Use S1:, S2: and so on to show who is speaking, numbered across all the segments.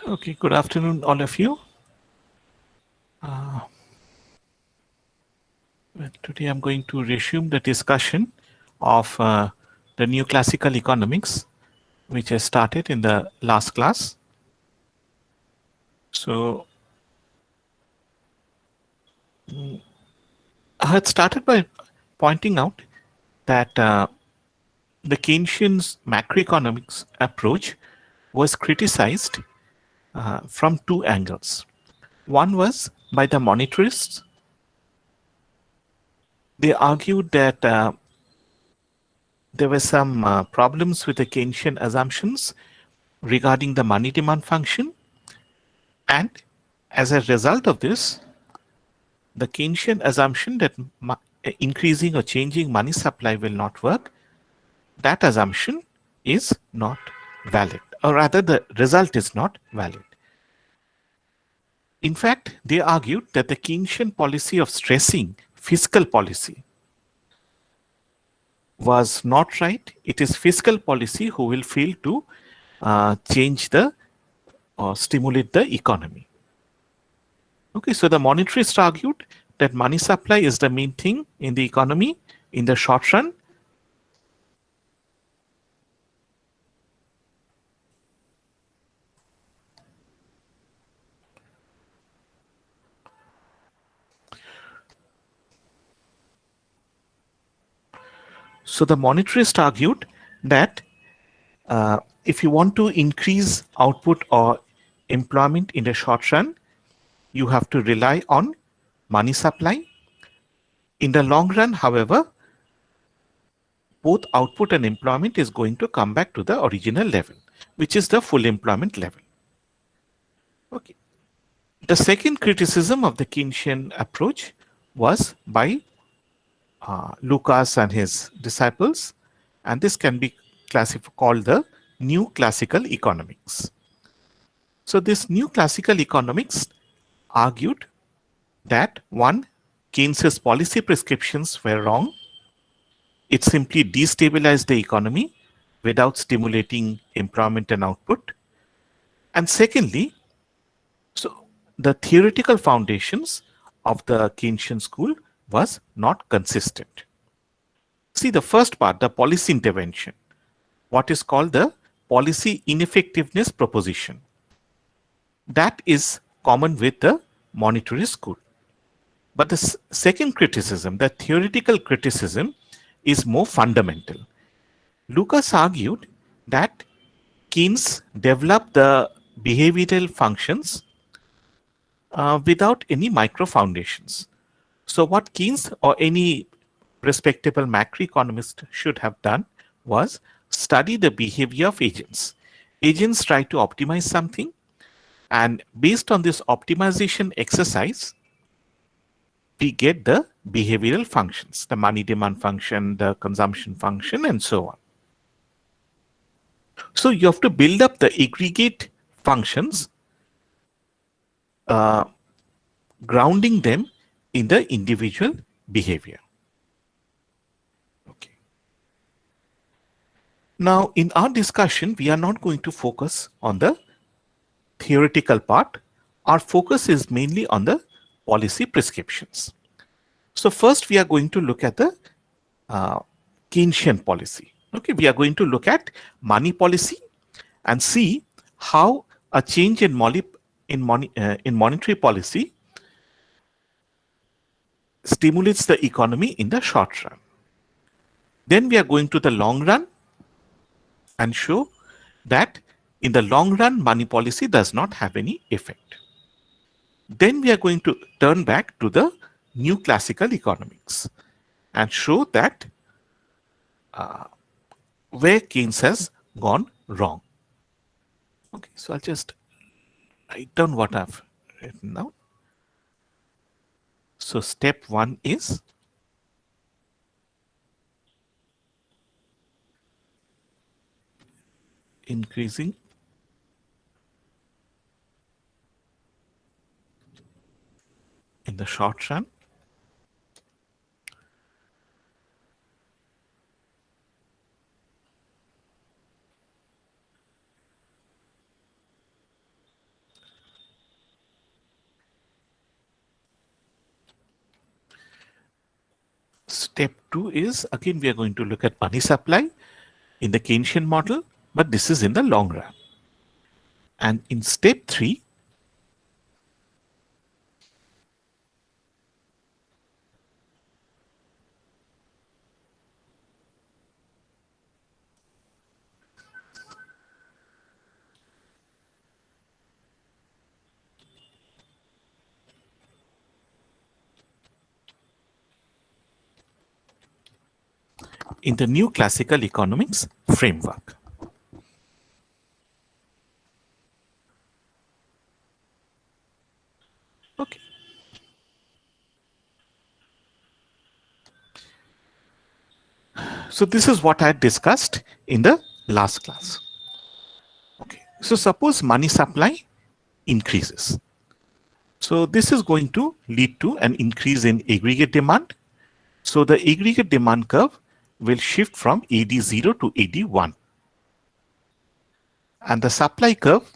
S1: Okay, good afternoon, all of you. Uh, Today I'm going to resume the discussion of the new classical economics, which I started in the last class. So I had started by pointing out that the Keynesian's macroeconomics approach was criticized from two angles. One was by the monetarists. They argued that there were some problems with the Keynesian assumptions regarding the money demand function, and as a result of this, the Keynesian assumption that increasing or changing money supply will not work, that assumption is not valid, or rather, the result is not valid. In fact, they argued that the Keynesian policy of stressing fiscal policy was not right. It is fiscal policy who will fail to change the or stimulate the economy. Okay, so the monetarists argued that money supply is the main thing in the economy in the short run. So the monetarists argued that if you want to increase output or employment in the short run, you have to rely on money supply. In the long run, however, both output and employment is going to come back to the original level, which is the full employment level. Okay. The second criticism of the Keynesian approach was by Lucas and his disciples, and this can be called the new classical economics. So, this new classical economics argued that one, Keynes's policy prescriptions were wrong. It simply destabilized the economy without stimulating employment and output. And secondly, so the theoretical foundations of the Keynesian school was not consistent. See the first part, the policy intervention, what is called the policy ineffectiveness proposition. That is common with the monetary school. But the second criticism, the theoretical criticism, is more fundamental. Lucas argued that Keynes developed the behavioral functions without any micro foundations. So, what Keynes or any respectable macroeconomist should have done was study the behavior of agents. Agents try to optimize something, and based on this optimization exercise, we get the behavioral functions, the money demand function, the consumption function, and so on. So you have to build up the aggregate functions, uh, grounding them in the individual behavior. Okay. Now, in our discussion, we are not going to focus on the theoretical part. Our focus is mainly on the policy prescriptions. So first, we are going to look at the uh, Keynesian policy. Okay, we are going to look at money policy and see how a change in monetary policy stimulates the economy in the short run. Then we are going to the long run and show that in the long run, money policy does not have any effect. Then we are going to turn back to the new classical economics and show that where Keynes has gone wrong. Okay, so I'll just write down what I've written now. So step one is increasing in the short run Step 2 is, again, we are going to look at money supply in the Keynesian model, but this is in the long run. And in step 3, in the new classical economics framework. Okay. So this is what I discussed in the last class. Okay. So suppose money supply increases. So this is going to lead to an increase in aggregate demand. So the aggregate demand curve will shift from AD0 to AD1. And the supply curve,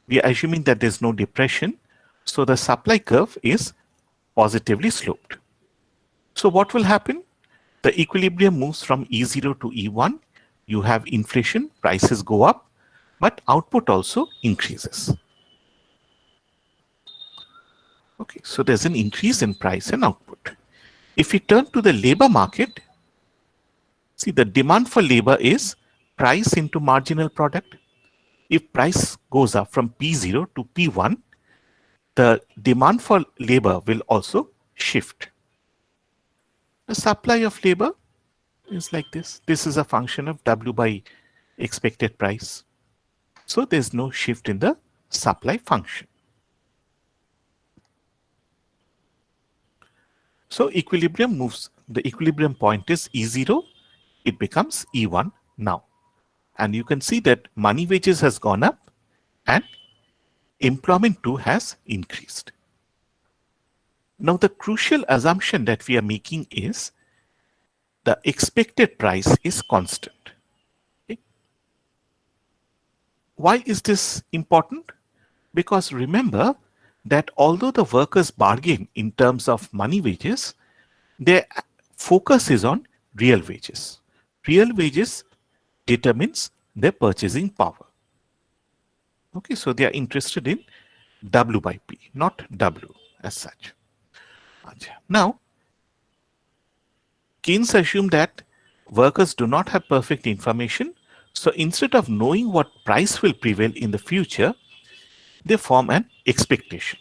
S1: we are assuming that there's no depression. So the supply curve is positively sloped. So what will happen? The equilibrium moves from E0 to E1. You have inflation, prices go up, but output also increases. Okay, so there's an increase in price and output. If we turn to the labor market, see, the demand for labor is price into marginal product. If price goes up from P0 to P1, the demand for labor will also shift. The supply of labor is like this. This is a function of W by expected price. So there's no shift in the supply function. So equilibrium moves, the equilibrium point is E0, it becomes E1 now. And you can see that money wages has gone up and employment too has increased. Now the crucial assumption that we are making is the expected price is constant. Okay. Why is this important? Because remember that although the workers bargain in terms of money wages, their focus is on real wages. Real wages determines their purchasing power. Okay, so they are interested in W by P, not W as such. Now, Keynes assumed that workers do not have perfect information. So instead of knowing what price will prevail in the future, they form an expectation.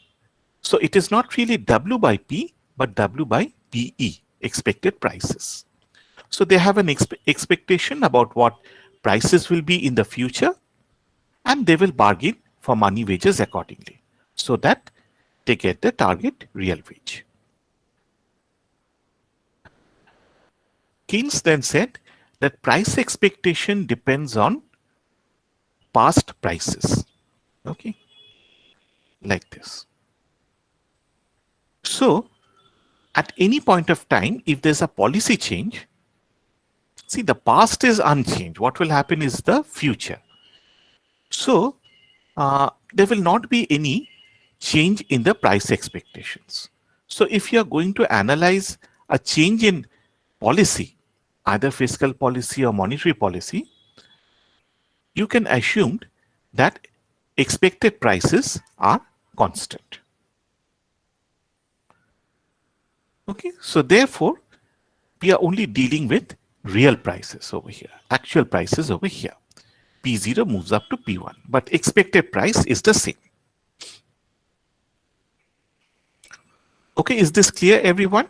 S1: So it is not really W by P, but W by PE, expected prices. So they have an expectation about what prices will be in the future, and they will bargain for money wages accordingly so that they get the target real wage. Keynes then said that price expectation depends on past prices. Okay, like this. So at any point of time, if there's a policy change, see, the past is unchanged. What will happen is the future. So there will not be any change in the price expectations. So if you are going to analyze a change in policy, either fiscal policy or monetary policy, you can assume that expected prices are constant. Okay, so therefore, we are only dealing with real prices over here, actual prices over here. P0 moves up to P1, but expected price is the same. Okay, is this clear, everyone?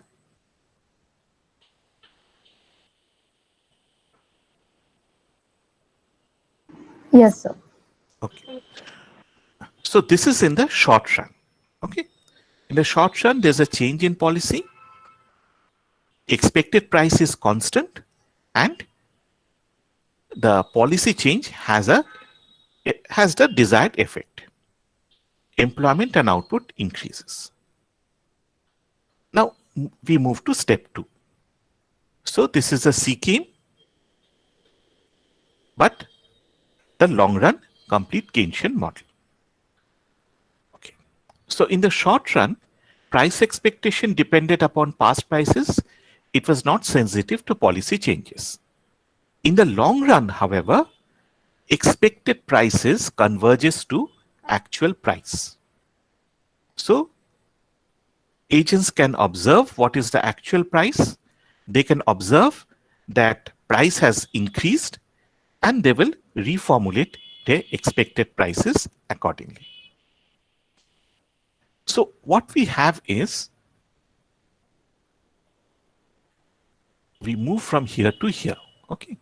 S2: Yes, sir.
S1: Okay. So this is in the short run. Okay. In the short run, there's a change in policy. Expected price is constant, and the policy change has the desired effect. Employment and output increases. Now we move to step 2. So this is a CKM, but the long run complete Keynesian model. Okay. So in the short run, price expectation depended upon past prices. it was not sensitive to policy changes. In the long run, however, expected prices converges to actual price. So agents can observe what is the actual price. They can observe that price has increased and they will reformulate their expected prices accordingly. So what we have is we move from here to here. Okay.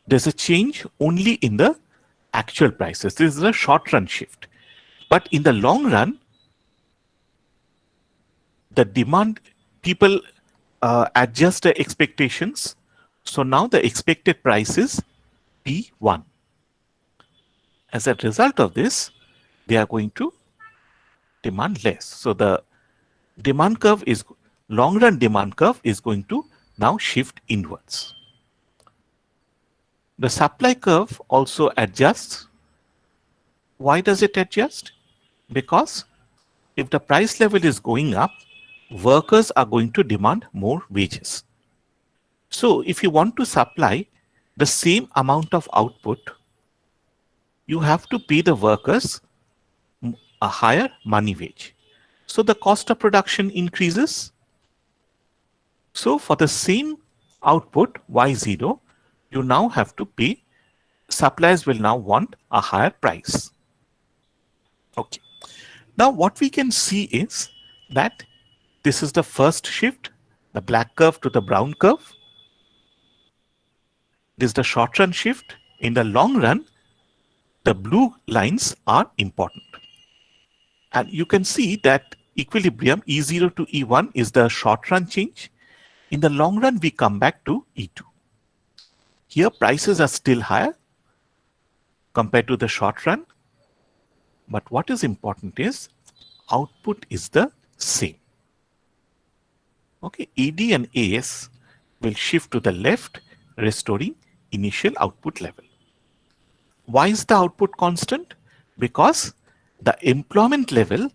S1: There's a change only in the actual prices. This is a short run shift. But in the long run, the demand, people adjust their expectations. So now the expected price is P1. As a result of this, they are going to demand less. So the demand curve is, long run demand curve is going to now shift inwards. The supply curve also adjusts. Why does it adjust? Because if the price level is going up, workers are going to demand more wages. So if you want to supply the same amount of output, you have to pay the workers a higher money wage. So the cost of production increases. So for the same output Y0, you now have to pay, suppliers will now want a higher price. Okay. Now what we can see is that this is the first shift, the black curve to the brown curve. This is the short run shift. In the long run, the blue lines are important. And you can see that equilibrium E0 to E1 is the short run change. In the long run, we come back to E2. Here, prices are still higher compared to the short run. But what is important is output is the same. Okay, AD and AS will shift to the left, restoring initial output level. Why is the output constant? Because the employment level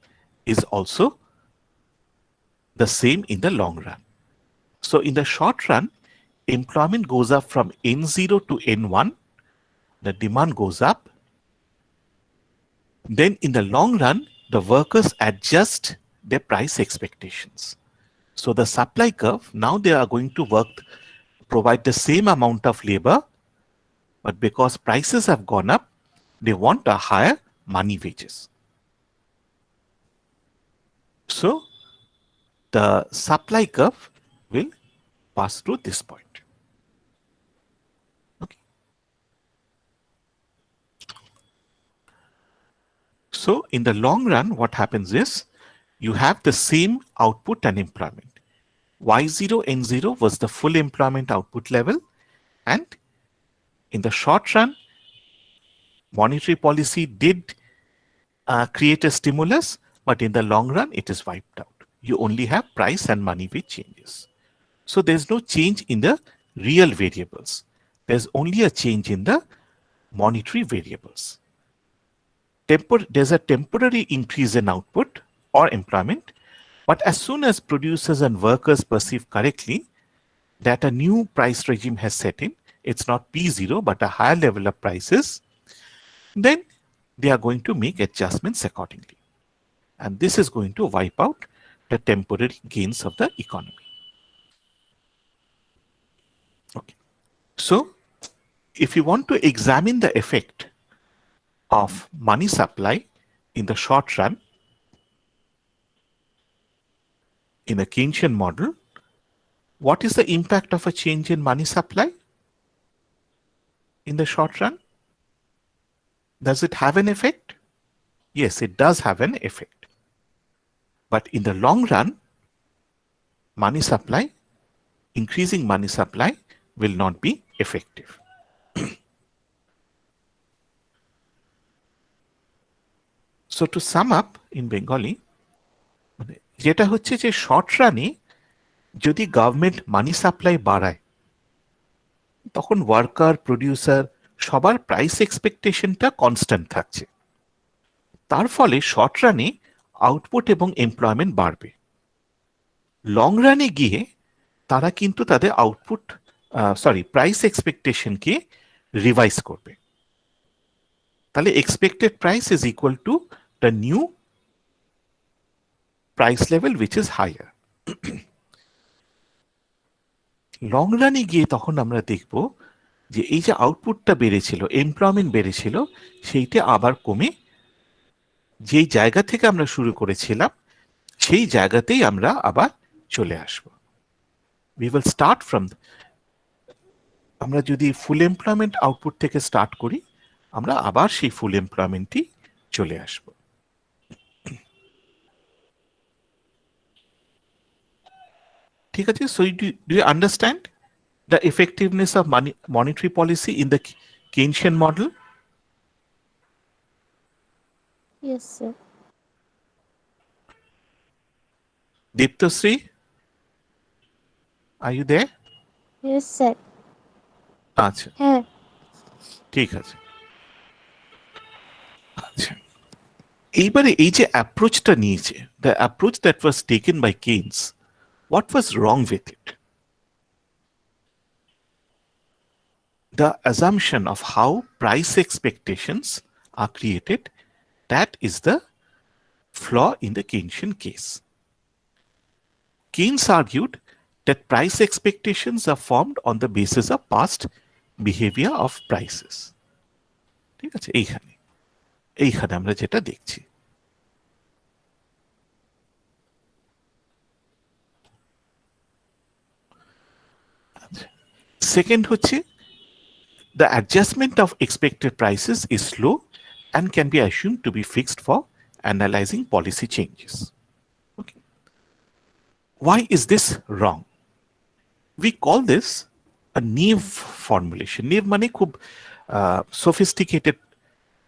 S1: is also the same in the long run. So in the short run, employment goes up from N0 to N1, the demand goes up. Then in the long run, the workers adjust their price expectations. So the supply curve, now they are going to provide the same amount of labor, but because prices have gone up, they want a higher money wages. So the supply curve will pass through this point. Okay. So in the long run, what happens is you have the same output and employment. Y0, N0 was the full employment output level, and in the short run, monetary policy did create a stimulus, but in the long run, it is wiped out. You only have price and money wage changes. So there's no change in the real variables. There's only a change in the monetary variables. There's a temporary increase in output or employment, but as soon as producers and workers perceive correctly that a new price regime has set in, it's not P0 but a higher level of prices, then they are going to make adjustments accordingly. And this is going to wipe out the temporary gains of the economy. Okay. So if you want to examine the effect of money supply in the short run in a Keynesian model, what is the impact of a change in money supply in the short run? Does it have an effect? Yes, it does have an effect. But in the long run, money supply, increasing money supply will not be effective. So to sum up in Bengali, যেটা হচ্ছে যে short রানে যদি government মানি supply বাড়ায় তখন worker producer সবার price এক্সপেকটেশনটা constant থাকছে, তার ফলে শর্ট রানে আউটপুট এবং এমপ্লয়মেন্ট বাড়বে। লং রানে গিয়ে তারা কিন্তু তাদের আউটপুট প্রাইস এক্সপেকটেশনকে রিভাইজ করবে। তাহলে expected price is equal to the new price level which is higher. Long রানে গিয়ে তখন আমরা দেখব যে এই যে আউটপুটটা বেড়েছিল, এমপ্লয়মেন্ট বেড়েছিল, সেইটা আবার কমে যেই জায়গা থেকে আমরা শুরু করেছিলাম সেই জায়গাতেই আমরা আবার চলে আসব। উই উইল স্টার্ট ফ্রম, আমরা যদি ফুল এমপ্লয়মেন্ট আউটপুট থেকে স্টার্ট করি আমরা আবার সেই ফুল এমপ্লয়মেন্টই চলে আসব। ঠিক আছে? So do you understand the effectiveness of monetary policy in the Keynesian model?
S2: Yes, sir.
S1: Diptosri, are you there?
S2: Yes, sir.
S1: আচ্ছা,
S2: হ্যাঁ।
S1: ঠিক আছে। আচ্ছা, এইবারে এই যে অ্যাপ্রোচটা নিয়েছে, the approach that was taken by Keynes, what was wrong with it? The assumption of how price expectations are created, that is the flaw in the Keynesian case. Keynes argued that price expectations are formed on the basis of past behavior of prices. ঠিক আছে? এইখানে আমরা যেটা দেখছি, second হচ্ছে the adjustment of expected prices is slow and can be assumed to be fixed for analyzing policy changes. Okay. Why is this wrong? We call this a naive formulation. Naive মানে খুব sophisticated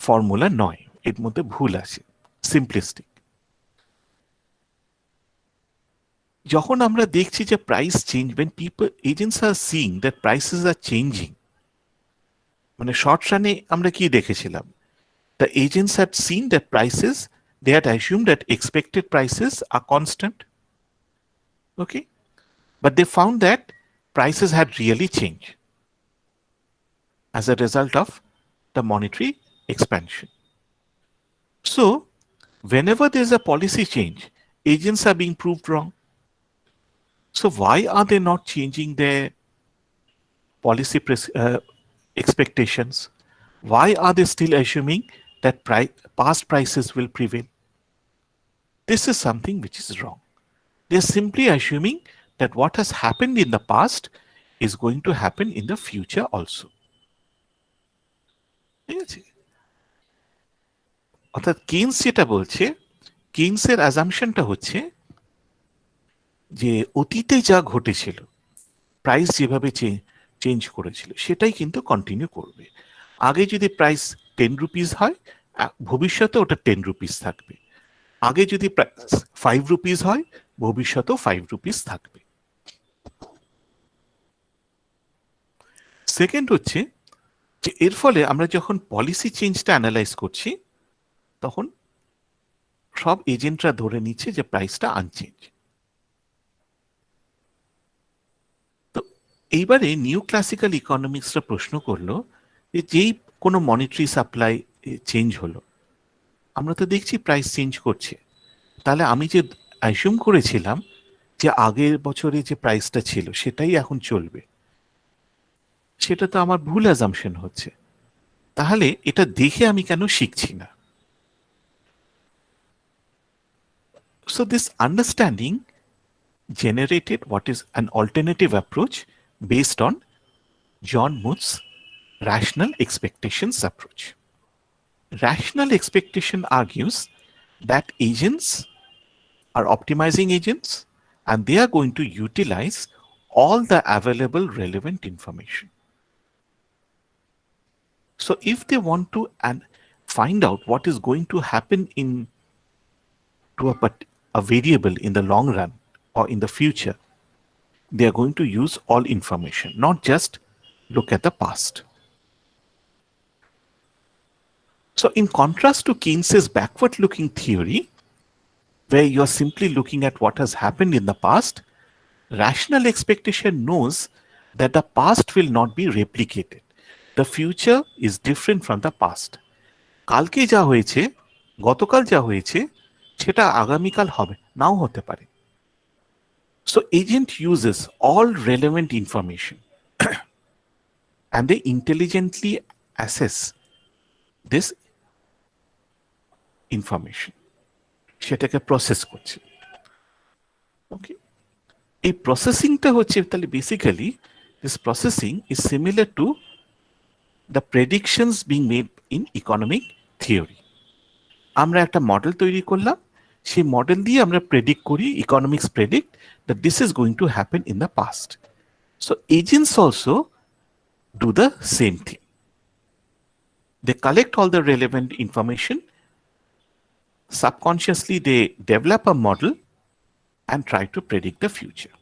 S1: formula নয়, এর মধ্যে ভুল আছে, simplistic. যখন আমরা দেখছি যে price change, when people agents are seeing that prices are changing, মানে শর্ট রানে আমরা কি দেখেছিলাম, the agents had seen that prices, they had assumed that expected prices are constant, okay, but they found that prices had really changed as a result of the monetary expansion. So whenever there's a policy change, agents are being proved wrong. So why are they not changing their policy expectations? Why are they still assuming that past prices will prevail? This is something which is wrong. They're simply assuming that what has happened in the past is going to happen in the future also. ঠিক আছে? অর্থাৎ কেইন্স যেটা বলছে, কেইন্সের অ্যাজাম্পশনটা হচ্ছে যে অতীতে যা ঘটেছিল, প্রাইস যেভাবে চেঞ্জ করেছিল সেটাই কিন্তু কন্টিনিউ করবে। আগে যদি প্রাইস 10 রুপিস হয়, ভবিষ্যতে ওটা 10 রুপিস থাকবে। আগে যদি 5 রুপিস হয়, ভবিষ্যতেও 5 রুপিস থাকবে। সেকেন্ড হচ্ছে যে এর ফলে আমরা যখন পলিসি চেঞ্জটা অ্যানালাইজ করছি তখন সব এজেন্টরা ধরে নিচ্ছে যে প্রাইসটা আনচেঞ্জ। তো এইবারে নিউ ক্লাসিক্যাল ইকোনমিক্সরা প্রশ্ন করলো যে যেই কোনো মনিটারি সাপ্লাই চেঞ্জ হলো, আমরা তো দেখছি প্রাইস চেঞ্জ করছে, তাহলে আমি যে অ্যাসিউম করেছিলাম যে আগের বছরে যে প্রাইসটা ছিল সেটাই এখন চলবে, সেটা তো আমার ভুল অ্যাজাম্পশন হচ্ছে। তাহলে এটা দেখে আমি কেন শিখছি না? So this understanding generated what is an alternative approach based on John Moore's rational expectations approach. Rational expectation argues that agents are optimizing agents and they are going to utilize all the available relevant information. So if they want to find out what is going to happen to a variable in the long run or in the future, they are going to use all information, not just look at the past. So in contrast to Keynes's backward-looking theory, where you are simply looking at what has happened in the past Rational expectation knows that the past will not be replicated. The future is different from the past. কালকে যা হয়েছে, গতকাল যা হয়েছে, সেটা আগামীকাল হবে, নাও হতে পারে। So agent uses all relevant information and they intelligently assess this information. সেটাকে প্রসেস করছে। ওকে, এই প্রসেসিংটা হচ্ছে তাহলে basically this processing is similar to the predictions being made in economic theory. আমরা একটা মডেল তৈরি করলাম, সেই মডেল দিয়ে আমরা প্রেডিক্ট করি, economics predict that this is going to happen in the past. So agents also do the same thing. They collect all the relevant information. Subconsciously, they develop a model and try to predict the future.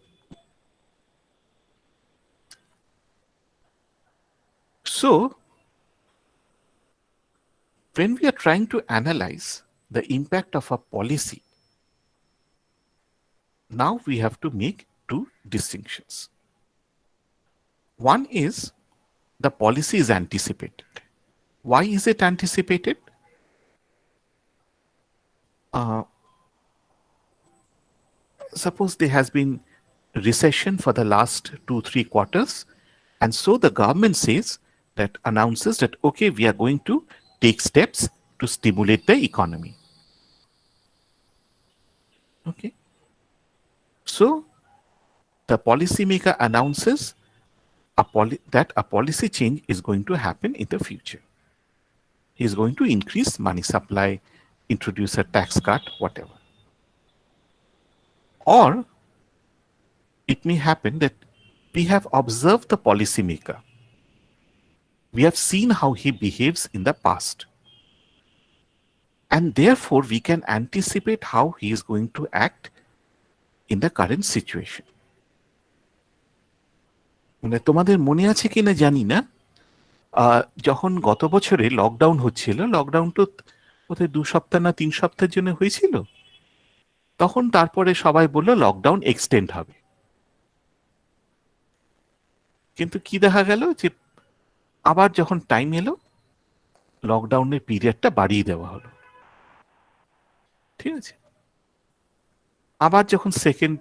S1: So, when we are trying to analyze the impact of a policy, now we have to make two distinctions. One is the policy is anticipated. Why is it anticipated? Suppose there has been recession for the last 2-3 quarters, and so the government says that announces that okay, we are going to take steps to stimulate the economy. Okay, so the policymaker announces that a policy change is going to happen in the future. He is going to increase money supply, introduce a tax cut, whatever. Or it may happen that we have observed the policymaker. We have seen how he behaves in the past. And therefore, we can anticipate how he is going to act in the current situation. মানে তোমাদের মনে আছে কিনা জানি না, যখন গত বছরে লকডাউন হচ্ছিল, লকডাউন তো কোথায় 2 সপ্তাহ না 3 সপ্তাহের জন্য হয়েছিল, তখন তারপরে সবাই বলল লকডাউন এক্সটেন্ড হবে। কিন্তু কি দেখা গেল যে আবার যখন টাইম এলো, লকডাউনের পিরিয়ডটা বাড়িয়ে দেওয়া হলো। ঠিক আছে, আবার যখন সেকেন্ড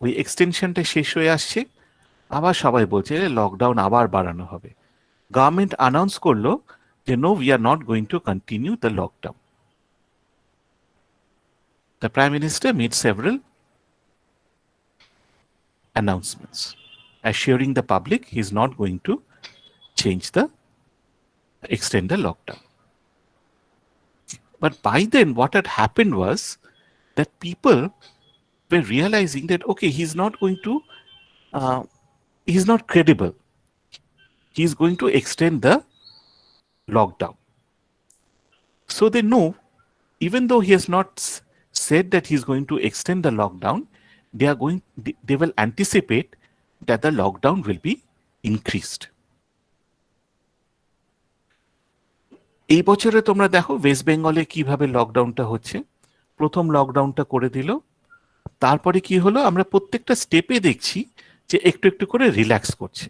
S1: ওই এক্সটেনশনটা শেষ হয়ে আসছে, আবার সবাই বলছে লকডাউন আবার বাড়ানো হবে। গভর্নমেন্ট অ্যানাউন্স করলো যে no, we are not going to continue the lockdown. The Prime Minister made several announcements assuring the public he is not going to extend the lockdown. But by then what had happened was that people were realizing that okay, he's not credible. He's going to extend the lockdown. So they know, even though he has not said that he's going to extend the lockdown, they will anticipate that the lockdown will be increased. এই বছরে তোমরা দেখো West বেঙ্গলে কিভাবে লকডাউনটা হচ্ছে। প্রথম লকডাউনটা করে দিল, তারপরে কি হলো, আমরা প্রত্যেকটা স্টেপে দেখছি যে একটু একটু করে রিল্যাক্স করছে।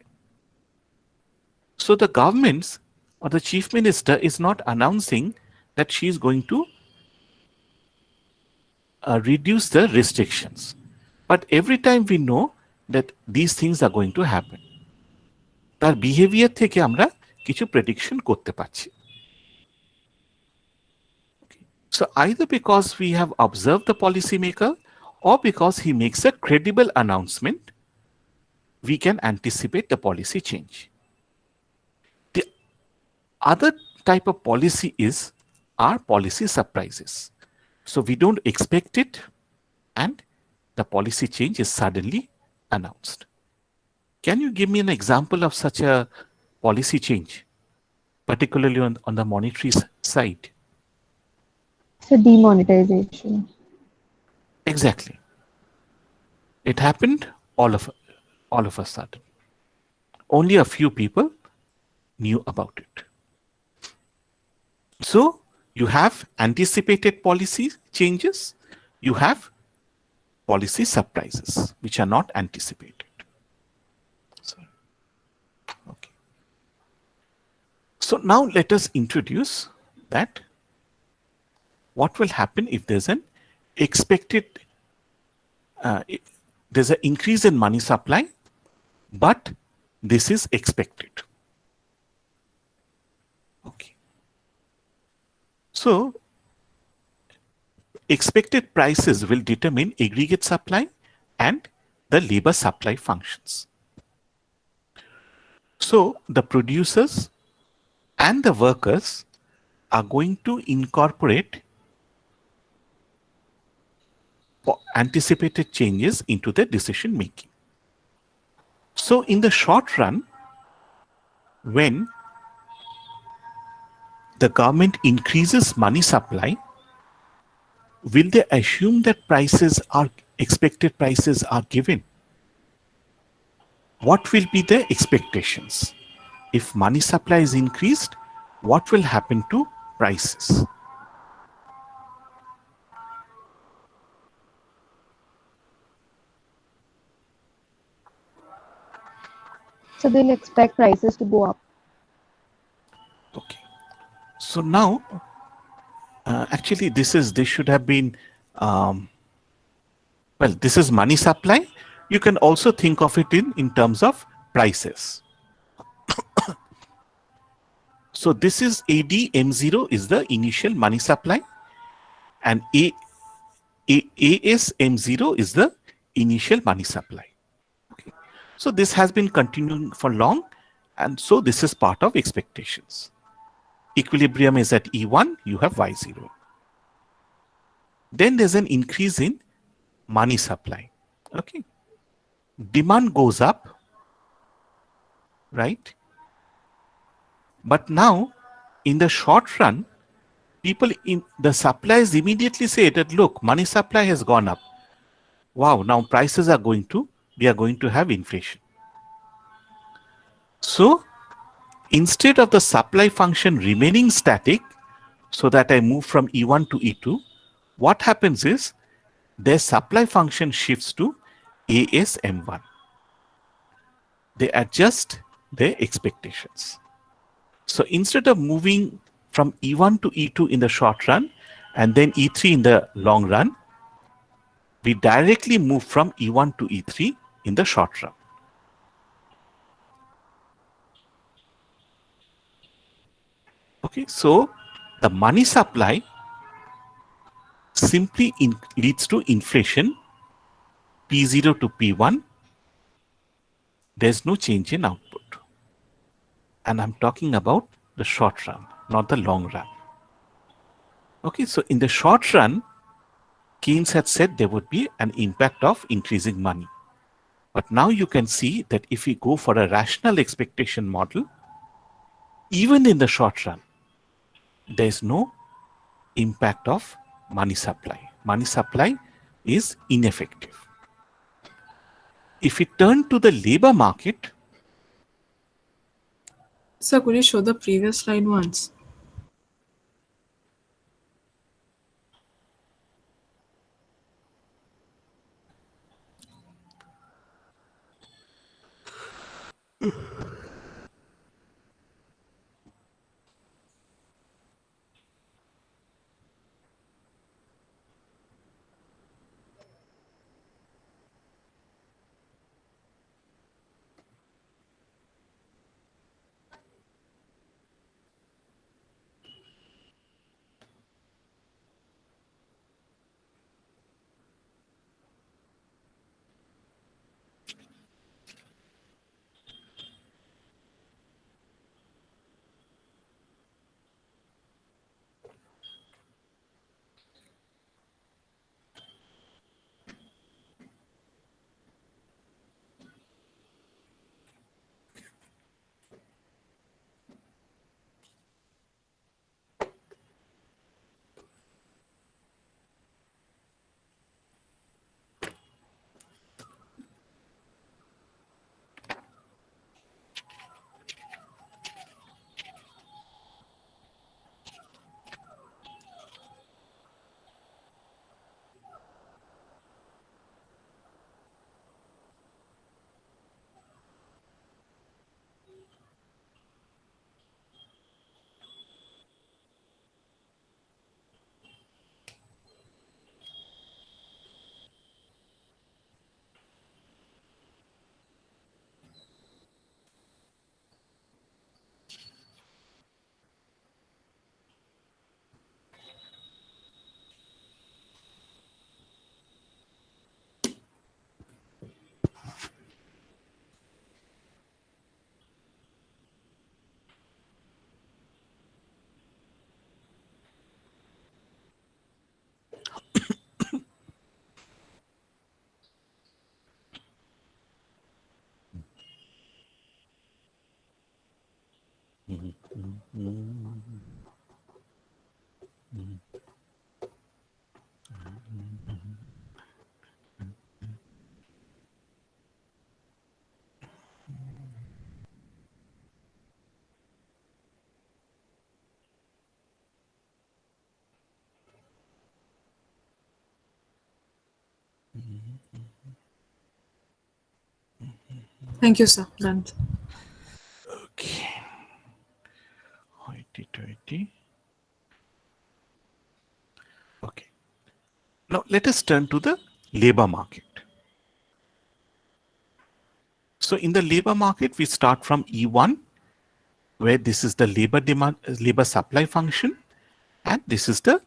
S1: So the government or the chief minister is not announcing that she is going to reduce the restrictions. But every time we know that these things are going to happen. তার behaviour থেকে আমরা কিছু prediction করতে পারছি। So either because we have observed the policymaker or because he makes a credible announcement, we can anticipate the policy change. The other type of policy are policy surprises. So we don't expect it and the policy change is suddenly announced. Can you give me an example of such a policy change, particularly on the monetary side?
S3: So demonetization.
S1: Exactly. It happened all of a sudden. Only a few people knew about it. So you have anticipated policy changes, you have policy surprises which are not anticipated. Sorry. Okay. So now let us introduce that what will happen if there's an expected there's an increase in money supply, but this is expected. Okay. So expected prices will determine aggregate supply and the labor supply functions. So the producers and the workers are going to incorporate anticipated changes into their decision making. So in the short run, when the government increases money supply, will they assume that expected prices are given? What will be the expectations? If money supply is increased, what will happen to prices?
S3: So they'll expect prices to go up.
S1: Okay. So now, actually, this should have been, well, this is money supply. You can also think of it in terms of prices. So this is ADM0 is the initial money supply, and ASM0 is the initial money supply. Okay. So this has been continuing for long, and so this is part of expectations. Equilibrium is at E1, you have Y0. Then there's an increase in money supply. Okay. Demand goes up, right? But now, in the short run, people in the suppliers immediately say that, look, money supply has gone up. Wow, now prices are we are going to have inflation. So instead of the supply function remaining static, so that I move from E1 to E2, what happens is their supply function shifts to ASM1. They adjust their expectations. So instead of moving from E1 to E2 in the short run and then E3 in the long run, we directly move from E1 to E3 in the short run. Okay, so the money supply simply leads to inflation P0 to P1. There's no change in output. And I'm talking about the short run, not the long run. Okay, so in the short run, Keynes had said there would be an impact of increasing money. But now you can see that if we go for a rational expectation model, even in the short run, there is no impact of money supply. Money supply is ineffective. If we turn to the labor market,
S4: Sir, could you show the previous slide once? Thank you, sir. Done.
S1: Okay. Hoity-toity. Okay. Now let us turn to the labor market. So in the labor market, we start from E1, where this is the labor supply function, and this is the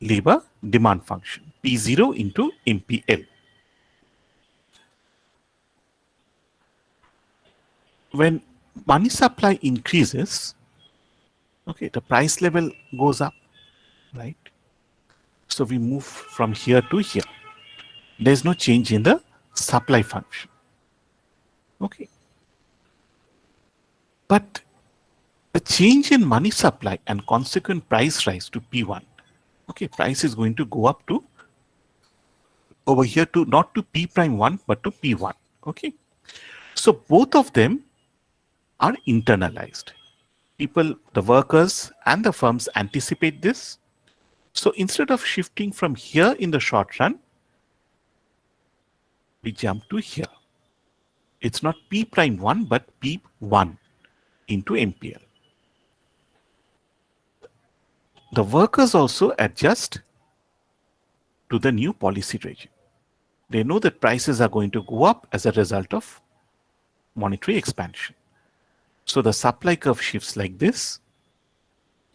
S1: labor demand function, P0 into MPL. When money supply increases, okay, the price level goes up, right? So we move from here to here. There's no change in the supply function. Okay. But the change in money supply and consequent price rise to P1, okay, price is going to go up to over here to not to P prime 1 but to P1. Okay. So both of them are internalized. People, the workers and the firms anticipate this. So instead of shifting from here in the short run, we jump to here. It's not P prime 1 but P1 into MPL. The workers also adjust to the new policy regime. They know that prices are going to go up as a result of monetary expansion. So the supply curve shifts like this,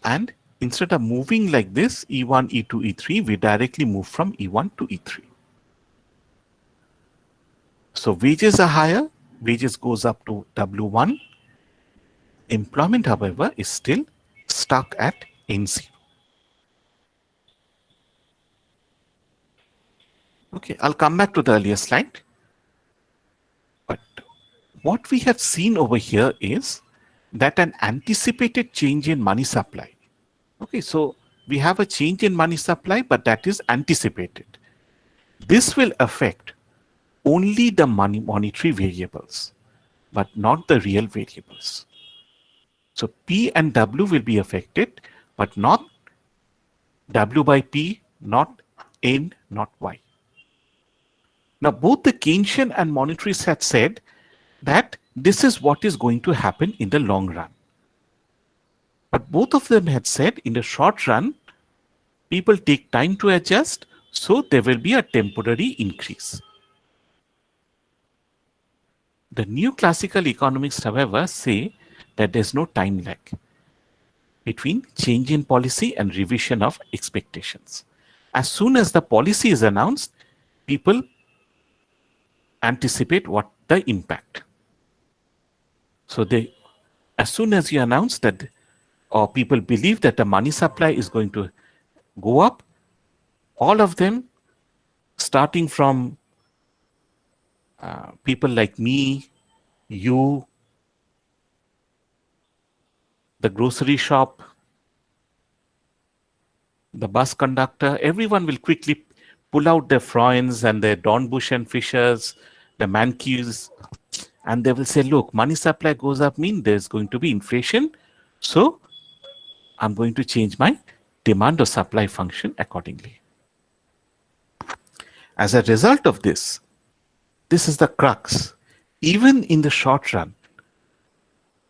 S1: and instead of moving like this, E1, E2, E3, we directly move from E1 to E3. So wages are higher, wages goes up to W1. Employment, however, is still stuck at N0. Okay, I'll come back to the earlier slide. But what we have seen over here is that an anticipated change in money supply. Okay, so we have a change in money supply, but that is anticipated. This will affect only the monetary variables, but not the real variables. So P and W will be affected, but not W by P, not N, not Y. Now, both the Keynesian and monetarists had said that this is what is going to happen in the long run. But both of them had said in the short run, people take time to adjust, so there will be a temporary increase. The new classical economists, however, say that there's no time lag between change in policy and revision of expectations. As soon as the policy is announced, people anticipate what the impact. So as soon as you announce that, or people believe that the money supply is going to go up, all of them, starting from people like me, you, the grocery shop, the bus conductor, everyone will quickly pull out their Freunds and their Dornbusch and Fischers, the Mankiws, and they will say, look, money supply goes up means there's going to be inflation. So I'm going to change my demand or supply function accordingly. As a result of this is the crux. Even in the short run,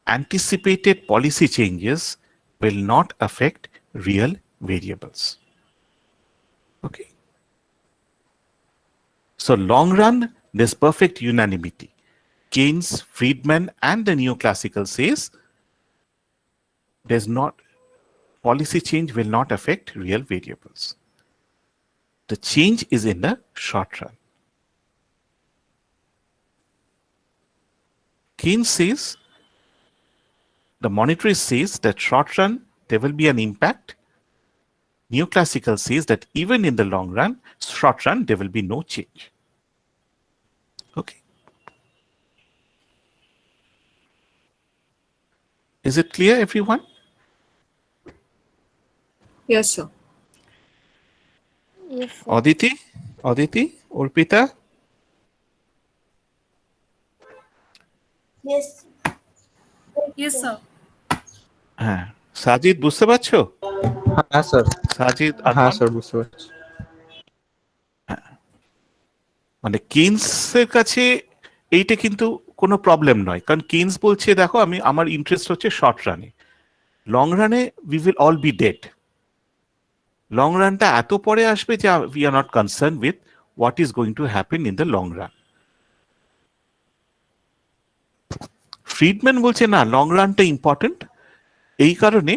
S1: anticipated policy changes will not affect real variables. Okay. So long run, there's perfect unanimity. Keynes, Friedman, and the neoclassical says policy change will not affect real variables. The change is in the short run. Keynes says, the monetarist says that short run, there will be an impact. Neoclassical says that even in the long run, short run, there will be no change. Okay. Is it clear, everyone?
S4: Yes, sir.
S2: Yes, sir.
S1: Aditi, Urpita?
S5: Yes.
S6: Yes, sir.
S1: হ্যাঁ, সাজিদ বুঝতে পারছো?
S7: হ্যাঁ sir,
S1: Sajid,
S7: হ্যাঁ
S1: Arman?
S7: Sir বুঝতে পারছি।
S1: মানে কেইনসের কাছে এইটা কিন্তু কোনো প্রবলেম নয়, কারণ কেইনস বলছে দেখো আমার ইন্টারেস্ট হচ্ছে শর্ট রানে, লং রানে we will all be dead. Long রানটা এত পরে আসবে যে we are not concern with what is going to happen in the long run. Friedman বলছে না, লং রানটা ইম্পর্টেন্ট, এই কারণে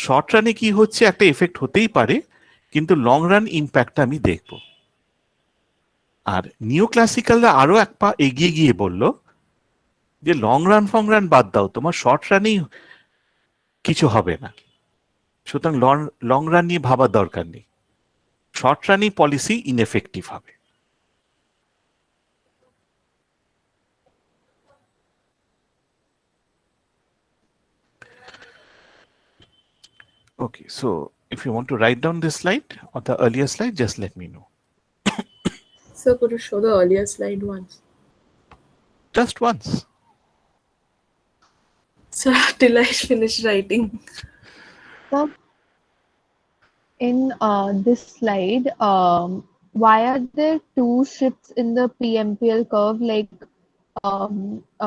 S1: শর্ট রানে কি হচ্ছে একটা এফেক্ট হতেই পারে, কিন্তু লং রান ইম্প্যাক্টটা আমি দেখব। আর নিউ ক্লাসিক্যালরা আরো এক পা এগিয়ে গিয়ে বলল যে লং রান ফং রান বাদ দাও, তোমার শর্ট রানেই কিছু হবে না, সুতরাং লং রান নিয়ে ভাবার দরকার নেই, শর্ট রানই পলিসি ইনএফেক্টিভ হবে। Okay, so if you want to write down this slide or the earlier slide, just let me know.
S4: Sir, could you show the earlier slide once?
S1: Just once.
S4: Sir, till I finish writing.
S3: So in this slide, why are there two shifts in the PMPL curve? Like,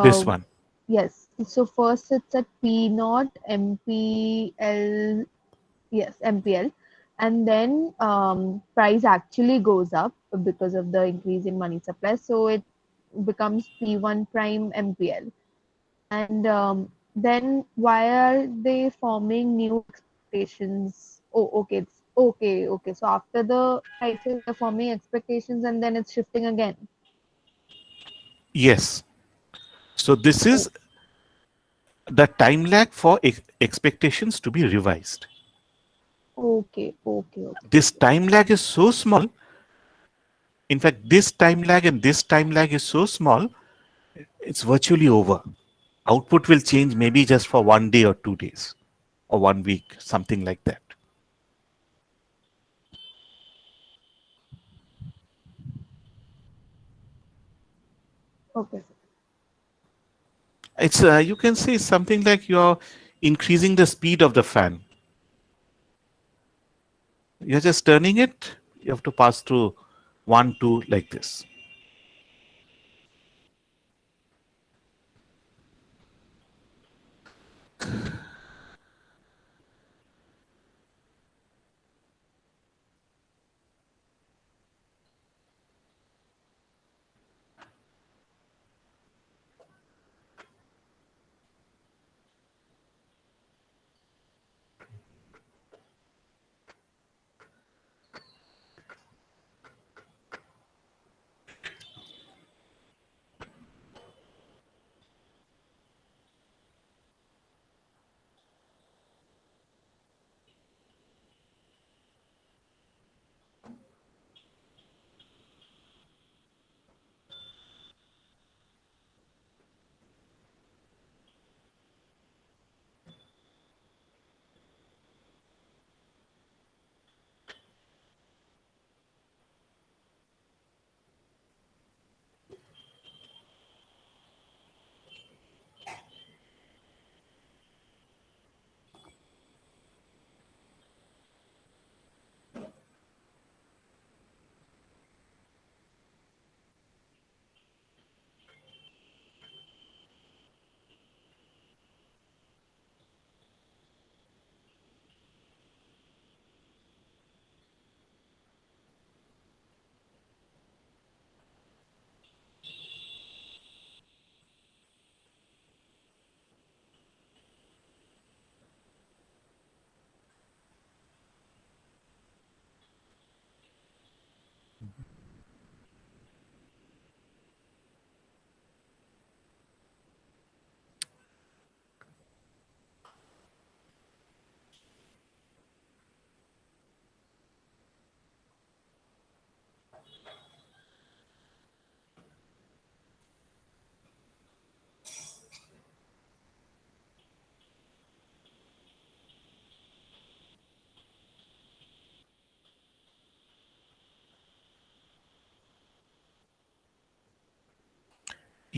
S1: This one.
S3: yes. So first it's at P naught MPL, yes, MPL, and then price actually goes up because of the increase in money supply. So it becomes P1 prime MPL. And then why are they forming new expectations? Oh, okay. Okay. So after the prices, they're forming expectations and then it's shifting again.
S1: Yes. So this is the time lag for expectations to be revised.
S3: Okay.
S1: This time lag is so small. In fact, this time lag and this time lag is so small, it's virtually over. Output will change maybe just for 1 day or 2 days or 1 week, something like that.
S3: Okay.
S1: It's you can say something like you're increasing the speed of the fan. You're just turning it. You have to pass through 1, 2 like this.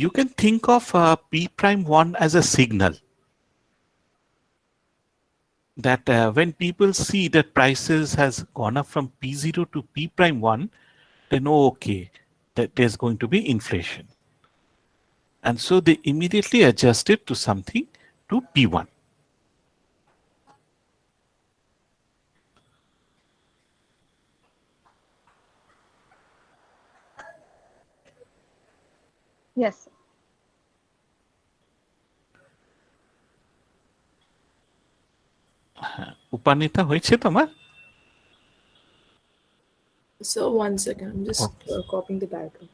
S1: you can think of P prime 1 as a signal that when people see that prices has gone up from P0 to P prime 1, they know, okay, that there's going to be inflation. And so they immediately adjust it to something to P1.
S3: Yes, sir.
S1: উপানিতা হয়েছে তোমার?
S4: So 1 second, I'm just
S1: Okay.
S4: copying the diagram.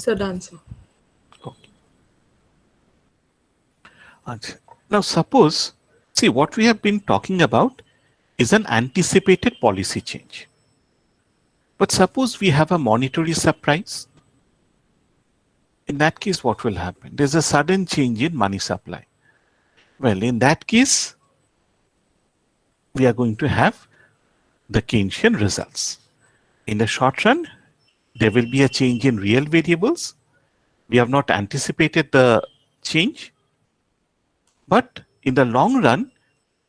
S4: So done, sir.
S1: Okay. Now suppose, see, what we have been talking about is an anticipated policy change. But suppose we have a monetary surprise. In that case, what will happen? There's a sudden change in money supply. Well, in that case, we are going to have the Keynesian results. In the short run, there will be a change in real variables. We have not anticipated the change. But in the long run,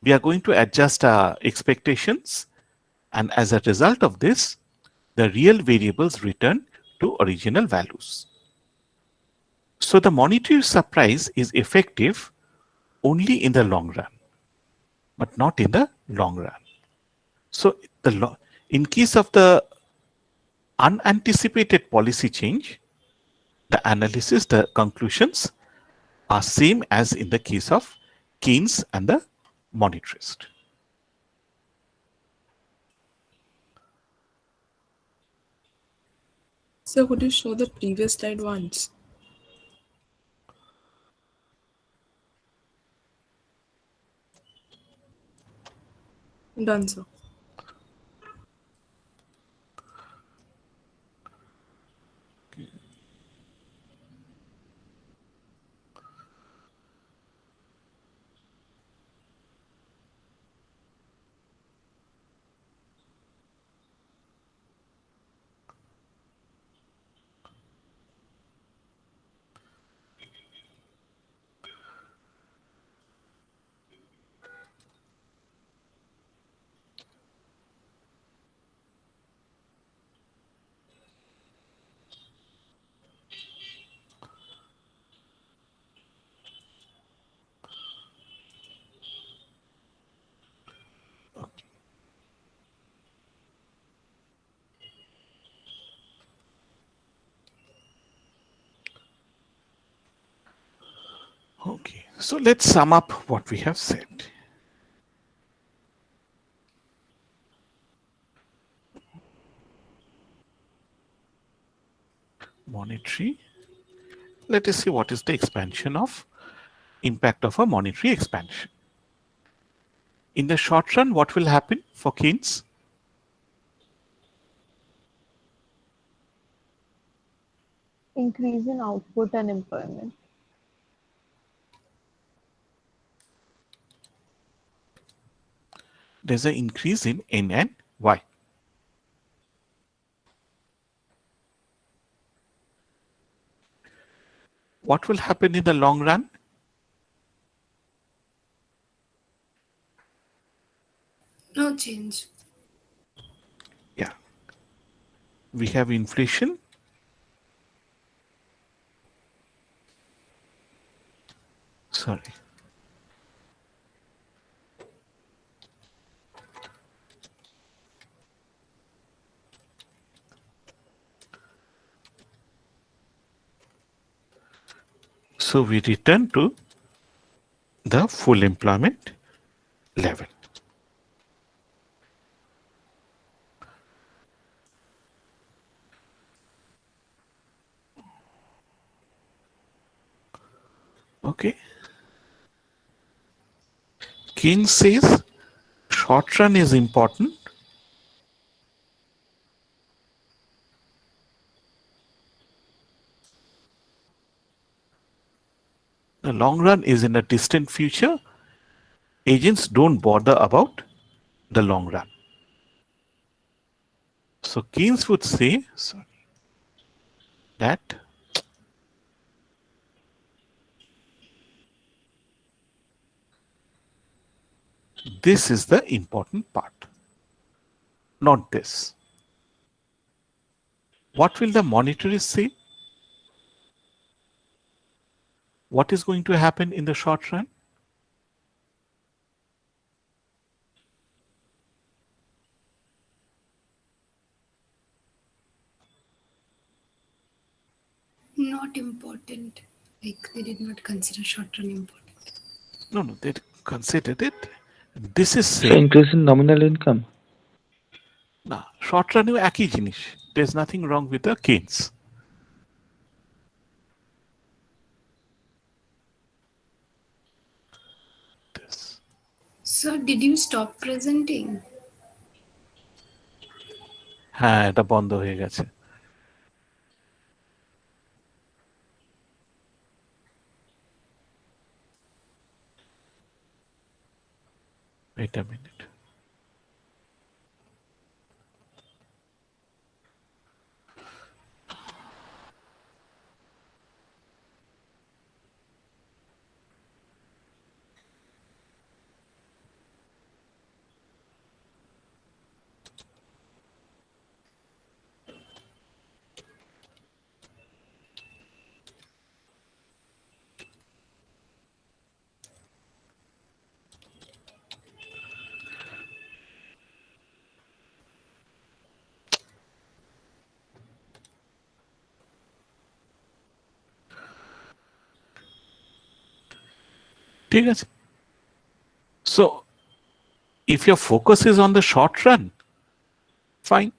S1: we are going to adjust our expectations. And as a result of this, the real variables return to original values. So the monetary surprise is effective only in the long run, but not in the long run. So in case of the unanticipated policy change, the analysis, the conclusions are same as in the case of Keynes and the monetarist.
S4: So could you show the previous slide once? Done, sir.
S1: Okay, so let's sum up what we have said. Monetary. Let us see what is the expansion of impact of a monetary expansion. In the short run, what will happen for Keynes?
S3: Increase in output and employment.
S1: There's an increase in N and Y. What will happen in the long run?
S6: No change.
S1: Yeah. We have inflation. Sorry. So we return to the full employment level. Okay. Keynes says short run is important. The long run is in a distant future. Agents don't bother about the long run. So Keynes would say that this is the important part, not this. What will the monetarist say? What is going to happen in the short run?
S6: Not important. Like they did not consider short run important.
S1: No, they considered it. This is
S7: So
S1: saying
S7: increase in nominal income.
S1: না short run একই জিনিস. There's nothing wrong with the Keynes. This.
S6: So did you stop presenting?
S1: হ্যাঁ এটা বন্ধ হয়ে গেছে. Wait a minute. ঠিক আছে. So if your focus is on the short run, fine.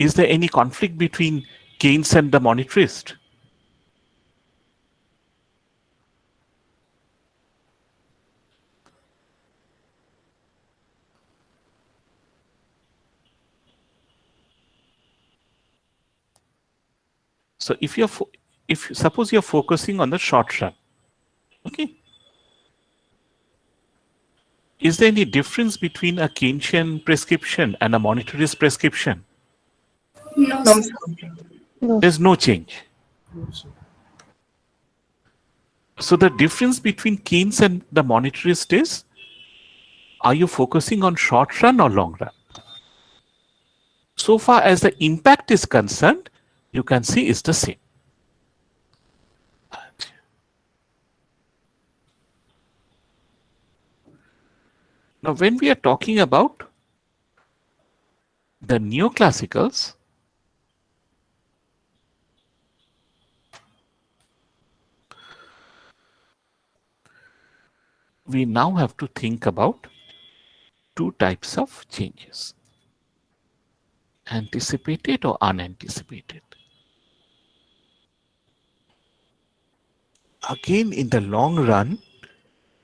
S1: Is there any conflict between Keynes and the monetarist? So if suppose you're focusing on the short run, okay, is there any difference between a Keynesian prescription and a monetarist prescription?
S6: No,
S4: No,
S6: sir.
S4: sir.
S2: No.
S1: There's no change. So the difference between Keynes and the monetarist is, are you focusing on short run or long run? So far as the impact is concerned, you can see it's the same. Now, when we are talking about the neoclassicals, we now have to think about two types of changes: anticipated or unanticipated. Again, in the long run,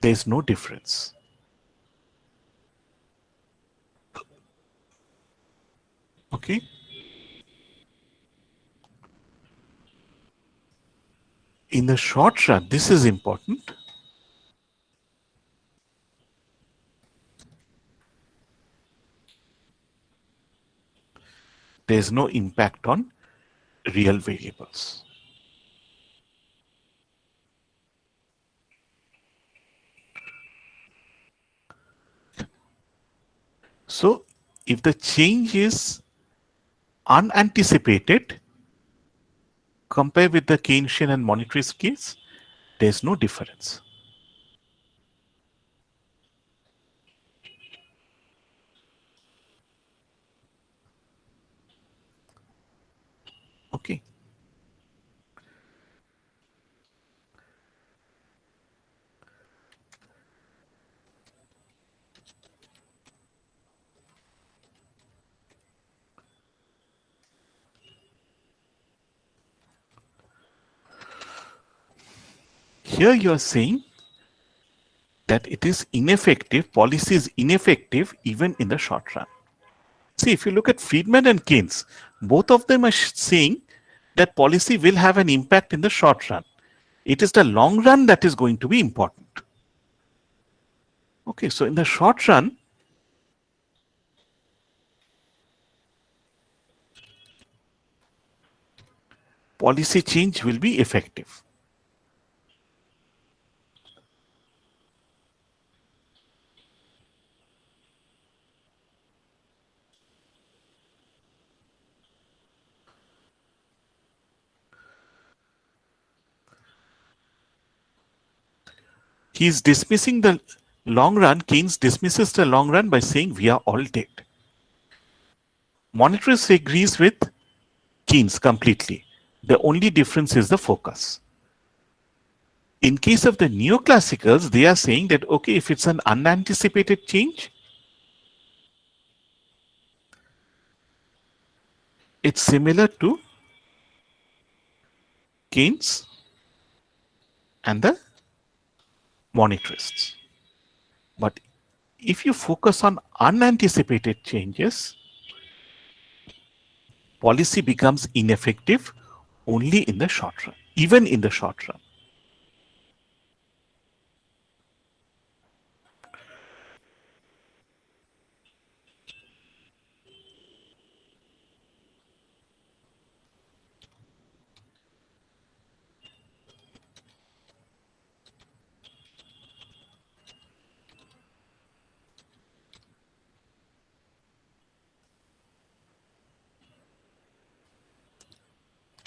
S1: there's no difference. Okay? In the short run, this is important. There's no impact on real variables. So if the change is unanticipated, compare with the Keynesian and monetarist case, there's no difference. Okay. Here you are saying that it is ineffective, policy is ineffective even in the short run. See, if you look at Friedman and Keynes, both of them are saying that policy will have an impact in the short run. It is the long run that is going to be important. Okay, so in the short run, policy change will be effective. He is dismissing the long run. Keynes dismisses the long run by saying we are all dead. Monetarist agrees with Keynes completely. The only difference is the focus. In case of the neoclassicals, they are saying that, okay, if it's an unanticipated change, it's similar to Keynes and the monetarists. But if you focus on unanticipated changes, policy becomes ineffective only in the short run, even in the short run.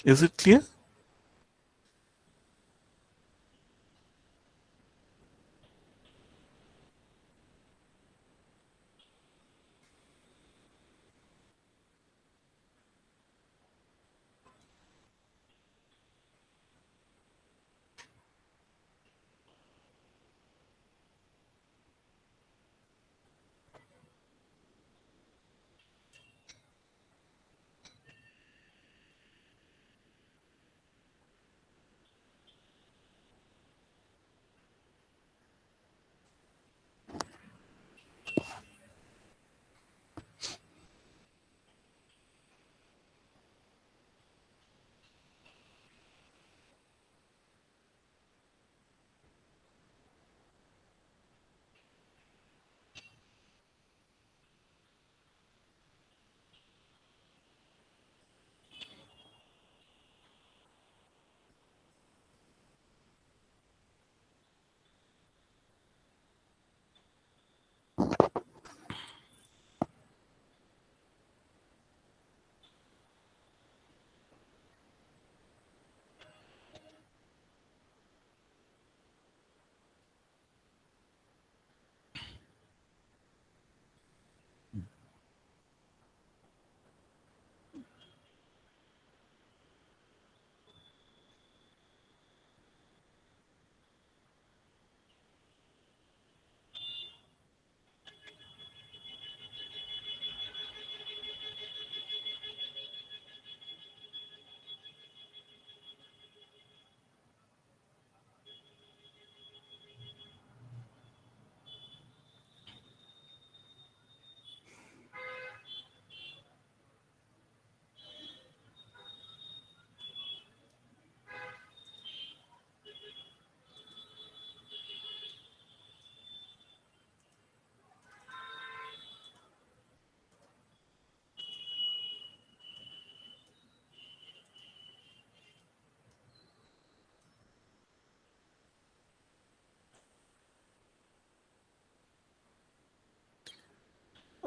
S1: Is it clear?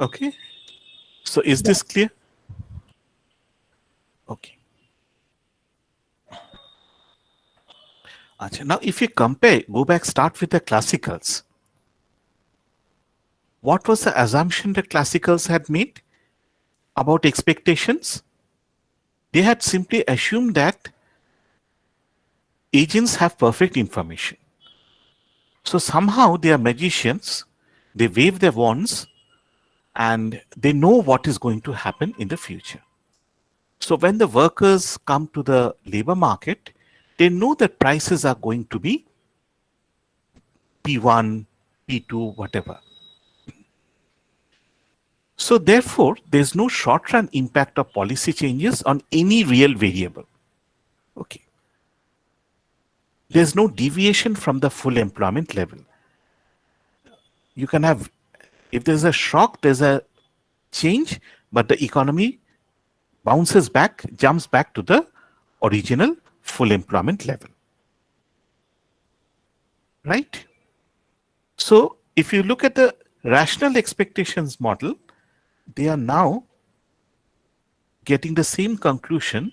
S1: Okay. So is this clear? Okay. Now, if you compare, go back, start with the classicals. What was the assumption that classicals had made about expectations? They had simply assumed that agents have perfect information. So somehow they are magicians, they wave their wands, and they know what is going to happen in the future. So when the workers come to the labor market, they know that prices are going to be P1, P2, whatever. So therefore, there's no short-run impact of policy changes on any real variable. Okay. There's no deviation from the full employment level. You can have, if there's a shock, there's a change, but the economy bounces back, jumps back to the original full employment level. Right? So if you look at the rational expectations model, they are now getting the same conclusion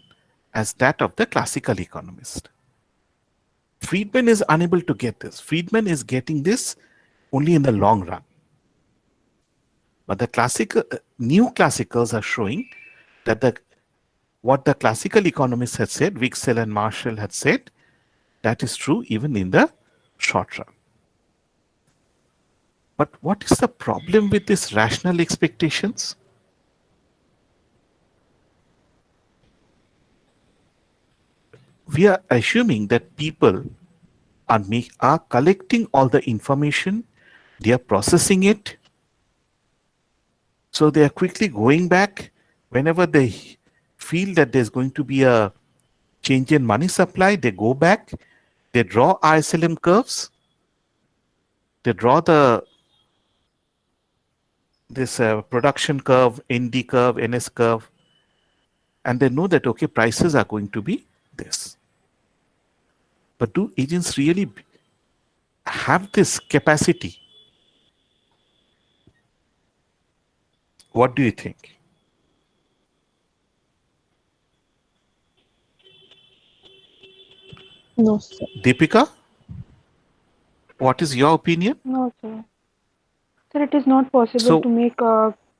S1: as that of the classical economist. Friedman is unable to get this. Friedman is getting this only in the long run. But the classical, new classicals are showing that what the classical economists had said, Wicksell and Marshall had said, that is true even in the short run. But what is the problem with these rational expectations? We are assuming that people are collecting all the information, they are processing it, so they are quickly going back whenever they feel that there's going to be a change in money supply. They go back, they draw ISLM curves, they draw this production curve, ND curve, NS curve, and they know that okay, prices are going to be this. But do agents really have this capacity? What do you think?
S3: No, sir.
S1: Deepika, what is your opinion?
S5: No, sir. Sir, it is not possible
S1: So-
S5: to make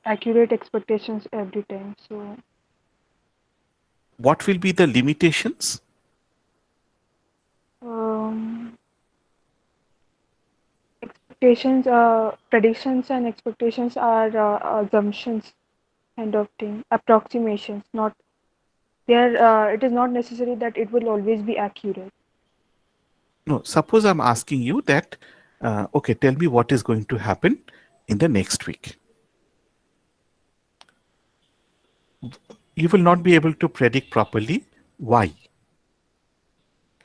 S5: accurate expectations every time. So,
S1: What will be the limitations?
S5: expectations, predictions, and expectations are assumptions kind of thing, approximations. Not there. It is not necessary that it will always be accurate.
S1: No, suppose I'm asking you that, okay, tell me what is going to happen in the next week. You will not be able to predict properly. Why?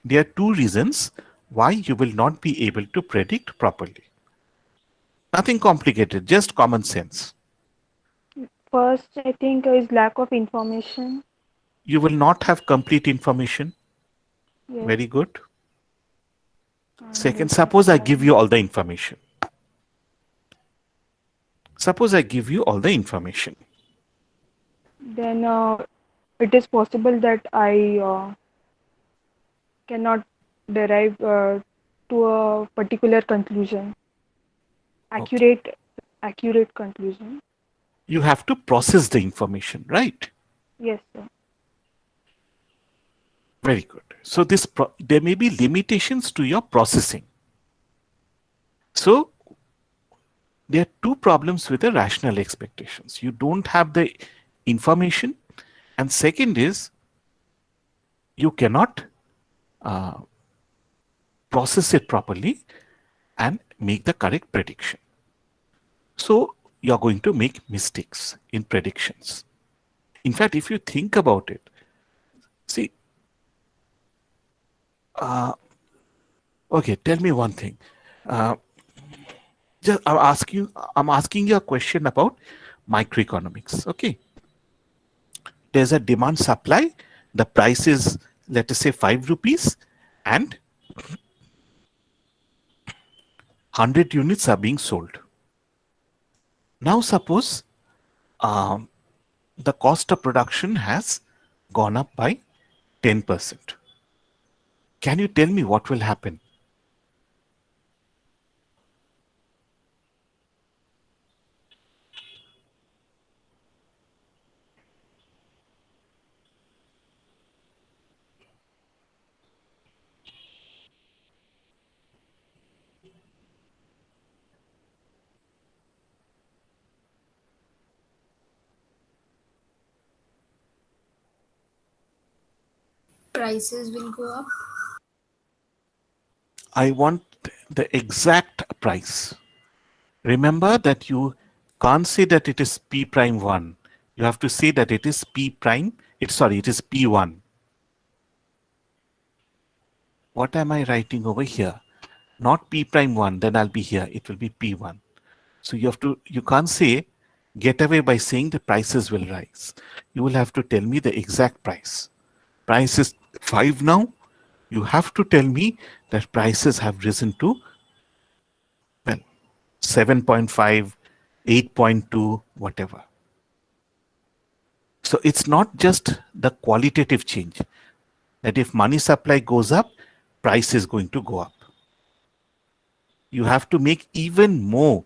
S1: There are two reasons why you will not be able to predict properly. Nothing complicated, just common sense.
S5: First, I think is lack of information.
S1: You will not have complete information.
S5: Yes.
S1: Very good.
S5: And
S1: Second,
S5: the
S1: suppose I
S5: second
S1: give you all the information. Suppose I give you all the information.
S5: then it is possible that I cannot derive to a particular conclusion. Accurate conclusion.
S1: You have to process the information, right?
S5: Yes, sir.
S1: Very good. So there may be limitations to your processing. So there are two problems with the rational expectations. You don't have the information, and second is you cannot process it properly and make the correct prediction. So you're going to make mistakes in predictions. In fact, if you think about it, see, okay, tell me one thing. Just I'm asking you a question about microeconomics. Okay, there's a demand supply. The price is, let us say, 5 rupees, and 100 units are being sold. Now suppose the cost of production has gone up by 10%. Can you tell me what will happen?
S6: Prices will go up.
S1: I want the exact price. Remember that you can't say that it is P prime 1. You have to say that it is P prime, it is P1. What am I writing over here? Not P prime 1, then I'll be here. It will be P1. So you can't say, get away by saying the prices will rise. You will have to tell me the exact price. Price is 5 now. You have to tell me that prices have risen to, well, 7.5, 8.2, whatever. So it's not just the qualitative change that if money supply goes up, price is going to go up. You have to make even more,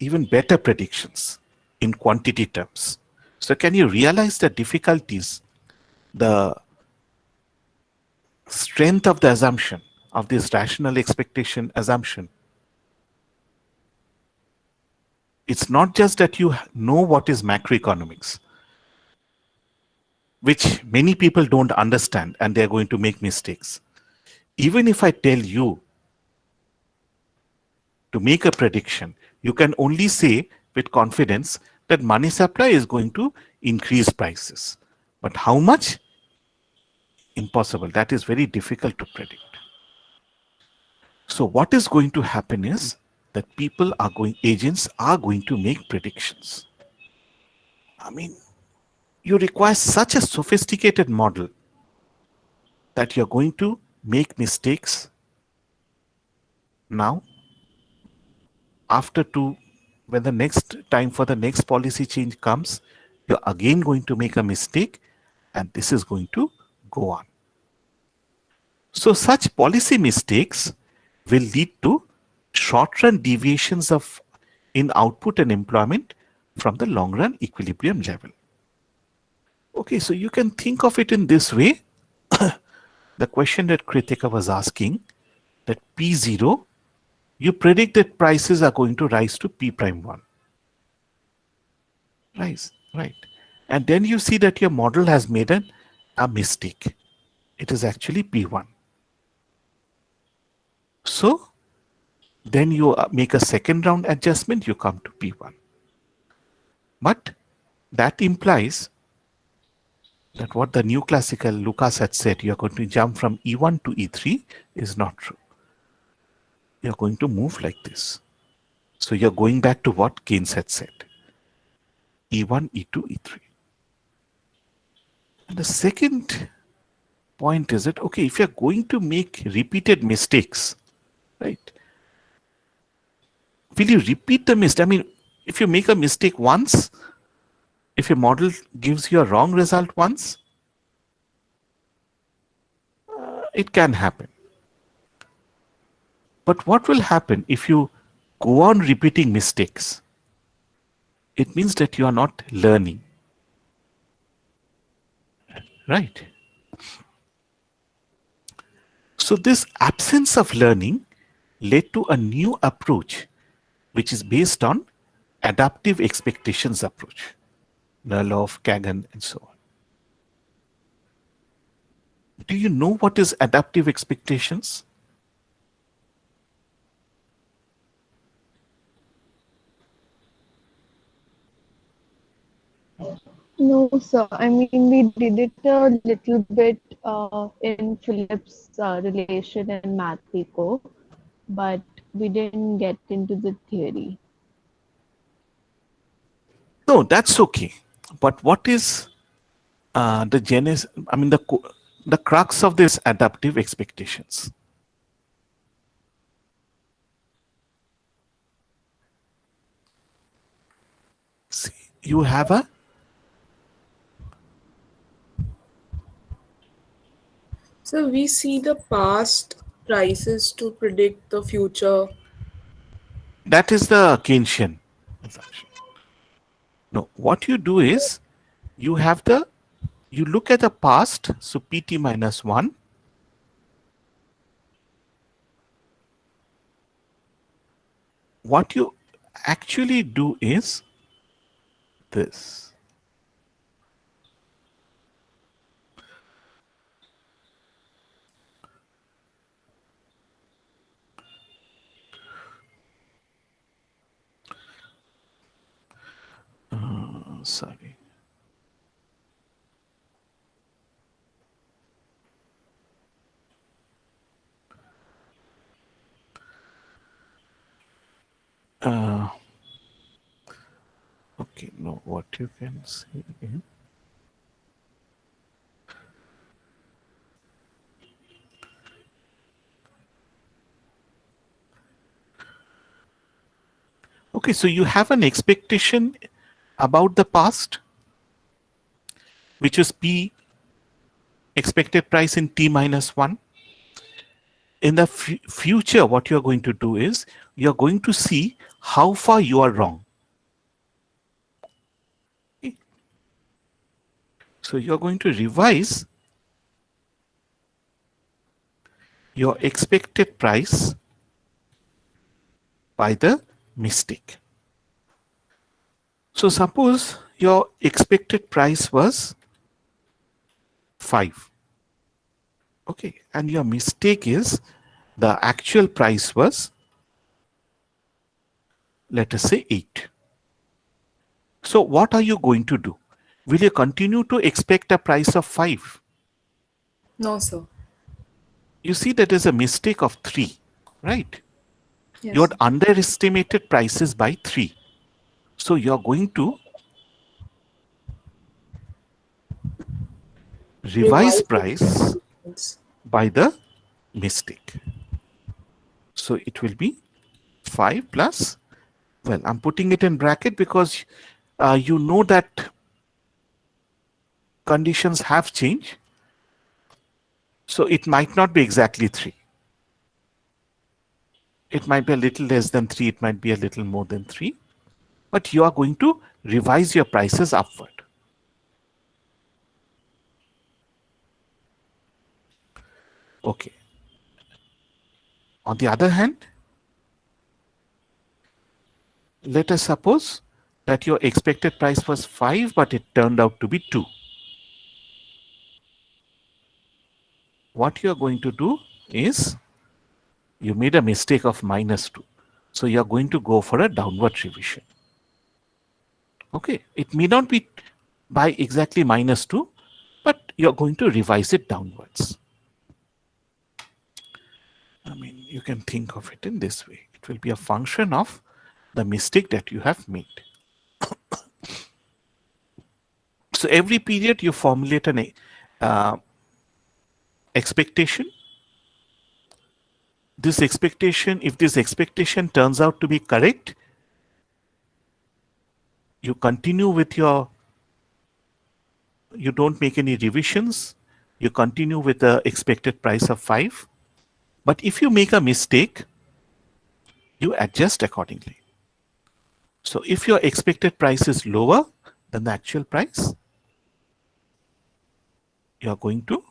S1: even better predictions in quantity terms. So can you realize the difficulties, the strength of the assumption of this rational expectation assumption? It's not just that you know what is macroeconomics, which many people don't understand and they're going to make mistakes. Even if I tell you to make a prediction, you can only say with confidence that money supply is going to increase prices. But how much? Impossible. That is very difficult to predict. So what is going to happen is that agents are going to make predictions. I mean, you require such a sophisticated model that you're going to make mistakes now. When the next time for the next policy change comes, you're again going to make a mistake, and this is going to go on. So such policy mistakes will lead to short-run deviations in output and employment from the long-run equilibrium level. Okay, so you can think of it in this way. The question that Kritika was asking, that P0, you predict that prices are going to rise to P prime 1. Right. And then you see that your model has made a mistake. It is actually P1. So then you make a second round adjustment, you come to P1. But that implies that what the new classical Lucas had said, you're going to jump from E1 to E3 is not true. You're going to move like this. So you're going back to what Keynes had said. E1, E2, E3. And the second point is that, okay, if you're going to make repeated mistakes, right? Will you repeat the mistake? I mean, if you make a mistake once, if your model gives you a wrong result once, it can happen. But what will happen if you go on repeating mistakes? It means that you are not learning. Right? So this absence of learning led to a new approach, which is based on adaptive expectations approach, Nerloff, Kagan, and so on. Do you know what is adaptive expectations?
S3: No, sir. I mean, we did it a little bit in Phillips relation and Math-Eco, but we didn't get into the theory.
S1: No, that's okay. But what is the genesis? I mean, the crux of this adaptive expectations. See, you have a
S4: So we see the past prices to predict the future.
S1: that is the Keynesian assumption. No, what you do is you look at the past, so PT minus 1. What you actually do is this. Sorry. Okay, no, what you can see is okay, so you have an expectation about the past, which is P expected price in T minus 1. In the future, what you're going to do is you're going to see how far you are wrong. Okay. So you're going to revise your expected price by the mistake. So suppose your expected price was 5. Okay, and your mistake is the actual price was, let us say, 8. So what are you going to do? Will you continue to expect a price of 5?
S4: No, sir.
S1: You see that is a mistake of 3, right?
S4: Yes.
S1: You had underestimated prices by 3. So you're going to revise price by the mistake. So it will be 5 plus, well, I'm putting it in bracket because you know that conditions have changed. So it might not be exactly 3. It might be a little less than 3. It might be a little more than 3. But you are going to revise your prices upward. Okay. On the other hand, let us suppose that your expected price was 5, but it turned out to be 2. What you are going to do is you made a mistake of minus 2. So you are going to go for a downward revision. Okay, it may not be by exactly minus 2, but you're going to revise it downwards. I mean, you can think of it in this way. It will be a function of the mistake that you have made. So every period you formulate an expectation. This expectation, if this expectation turns out to be correct, you continue with you don't make any revisions, you continue with the expected price of 5. But if you make a mistake, you adjust accordingly. So if your expected price is lower than the actual price, you are going to,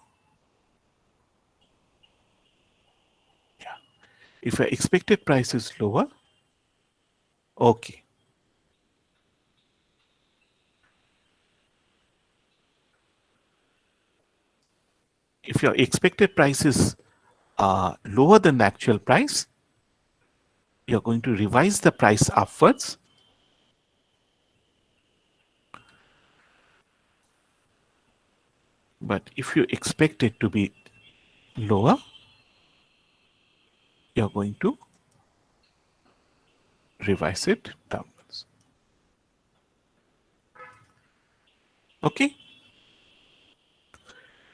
S1: if your expected price is lower, okay. If your expected price is lower than the actual price, you're going to revise the price upwards. But if you expect it to be lower, you're going to revise it downwards. Okay.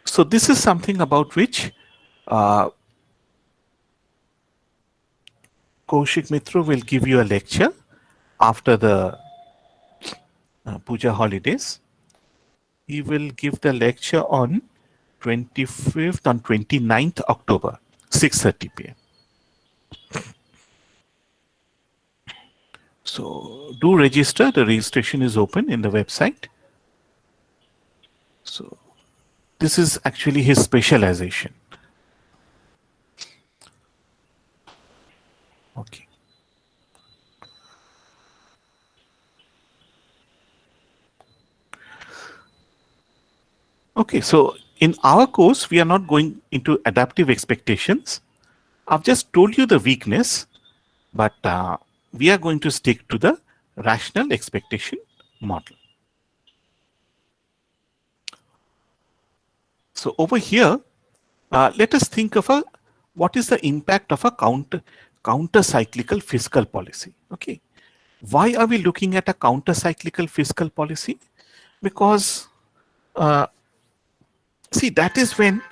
S1: So this is something about which Kaushik Mitra will give you a lecture after the Puja holidays. He will give the lecture on 25th and 29th October, 6:30 p.m. So do register. The registration is open in the website. So this is actually his specialization. Okay. Okay, so in our course, we are not going into adaptive expectations. I've just told you the weakness, but we are going to stick to the rational expectation model. So over here, let us think of what is the impact of a counter cyclical fiscal policy. Okay, why are we looking at a counter cyclical fiscal policy? Because see, that is when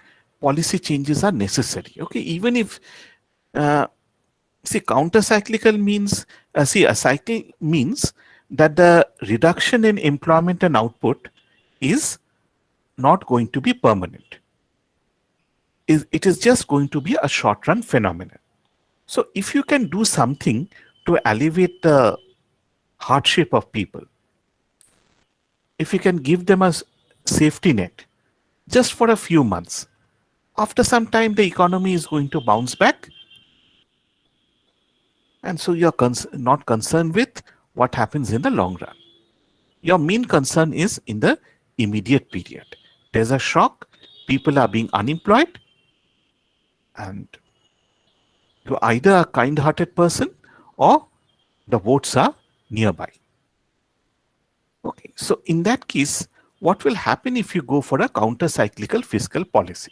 S1: policy changes are necessary. Okay, even if see, counter cyclical means a cycle means that the reduction in employment and output is not going to be permanent. It is just going to be a short run phenomenon. So if you can do something to alleviate the hardship of people, if you can give them a safety net just for a few months, after some time the economy is going to bounce back, and so you're not concerned with what happens in the long run. Your main concern is in the immediate period. There's a shock, people are being unemployed, and you're either a kind-hearted person or the votes are nearby. Okay, so in that case, what will happen if you go for a counter-cyclical fiscal policy?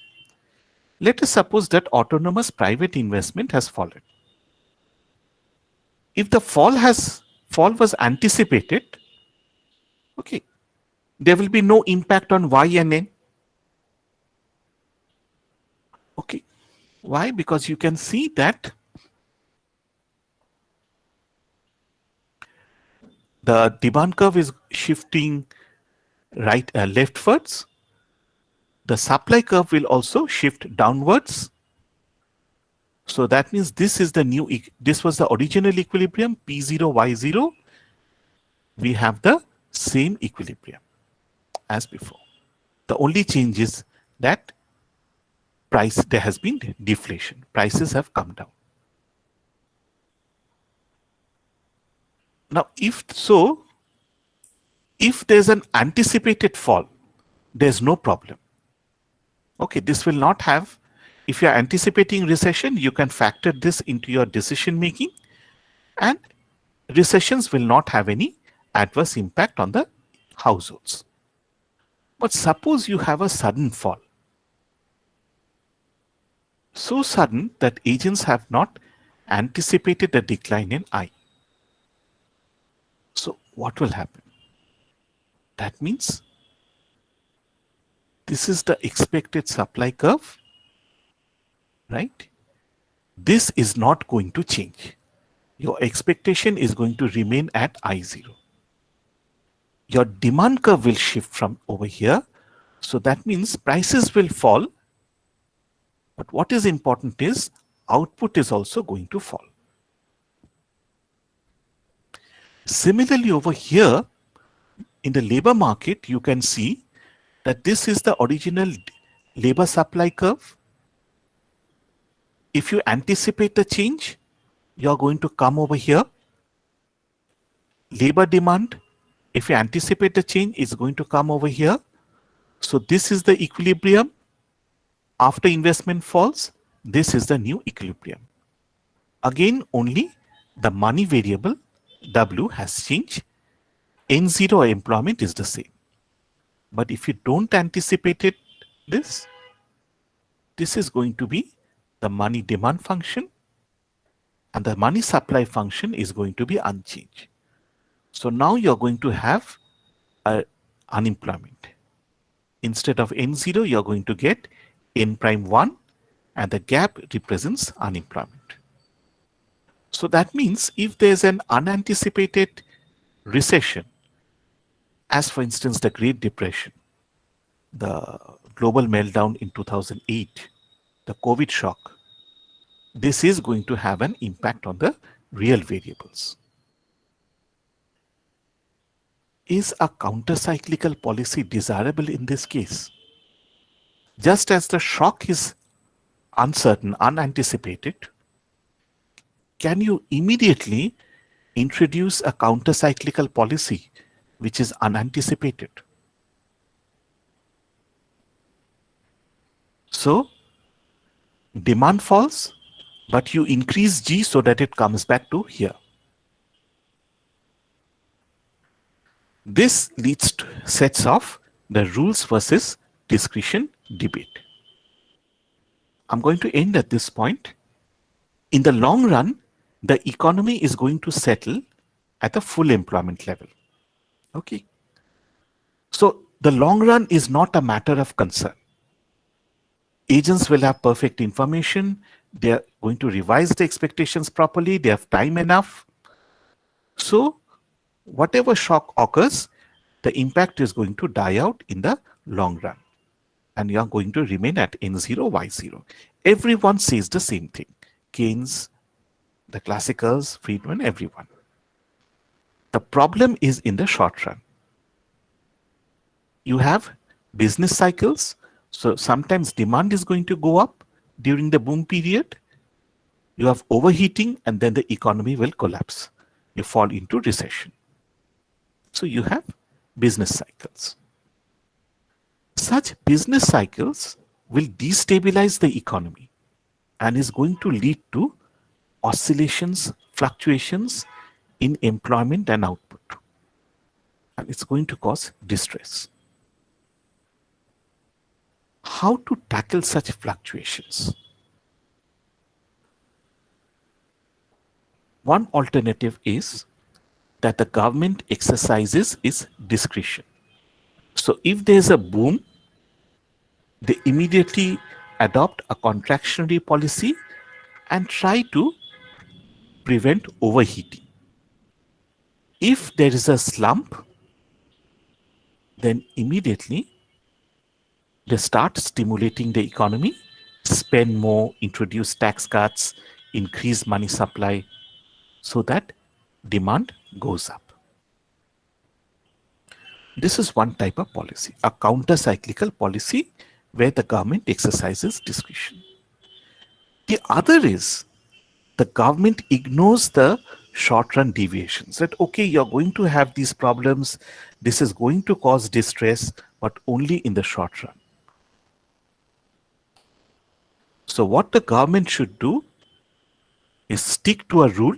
S1: Let us suppose that autonomous private investment has fallen. If the fall was anticipated, okay, there will be no impact on Y and N. Okay, why? Because you can see that the demand curve is shifting leftwards. The supply curve will also shift downwards. So that means this is the new, this was the original equilibrium, P0, Y0. We have the same equilibrium as before. The only change is that there has been deflation. Prices have come down. Now, if there's an anticipated fall, there's no problem. Okay, this will not have, if you're anticipating recession, you can factor this into your decision making, and recessions will not have any adverse impact on the households. But suppose you have a sudden fall. So sudden that agents have not anticipated a decline in I. So what will happen? That means this is the expected supply curve, right? This is not going to change. Your expectation is going to remain at I0. Your demand curve will shift from over here. So that means prices will fall. But what is important is output is also going to fall. Similarly, over here in the labor market, you can see that this is the original labor supply curve. If you anticipate the change, you're going to come over here. Labor demand, if you anticipate the change, is going to come over here. So this is the equilibrium. After investment falls, this is the new equilibrium. Again, only the money variable W has changed. N0 employment is the same. But if you don't anticipate this is going to be the money demand function, and the money supply function is going to be unchanged. So now you're going to have unemployment. Instead of N0, you're going to get N prime 1, and the gap represents unemployment. So that means if there's an unanticipated recession, as for instance the Great Depression, the global meltdown in 2008, the COVID shock, this is going to have an impact on the real variables. Is a counter-cyclical policy desirable in this case? Just as the shock is uncertain, unanticipated, can you immediately introduce a counter-cyclical policy which is unanticipated? So, demand falls, but you increase G so that it comes back to here. This sets off the rules versus discretion debate. I'm going to end at this point. In the long run, the economy is going to settle at a full employment level. Okay. So the long run is not a matter of concern. Agents will have perfect information. They are going to revise the expectations properly. They have time enough. So whatever shock occurs, the impact is going to die out in the long run. And you are going to remain at N0, Y0. Everyone says the same thing. Keynes, the classicals, Friedman, everyone. The problem is in the short run. You have business cycles. So sometimes demand is going to go up during the boom period. You have overheating and then the economy will collapse. You fall into recession. So you have business cycles. Such business cycles will destabilize the economy and is going to lead to oscillations, fluctuations in employment and output. And it's going to cause distress. How to tackle such fluctuations? One alternative is that the government exercises its discretion. So if there's a boom, they immediately adopt a contractionary policy and try to prevent overheating. If there is a slump, then immediately they start stimulating the economy, spend more, introduce tax cuts, increase money supply so that demand goes up. This is one type of policy, a counter-cyclical policy where the government exercises discretion. The other is the government ignores the short-run deviations. That, okay, you're going to have these problems, this is going to cause distress, but only in the short run. So what the government should do is stick to a rule.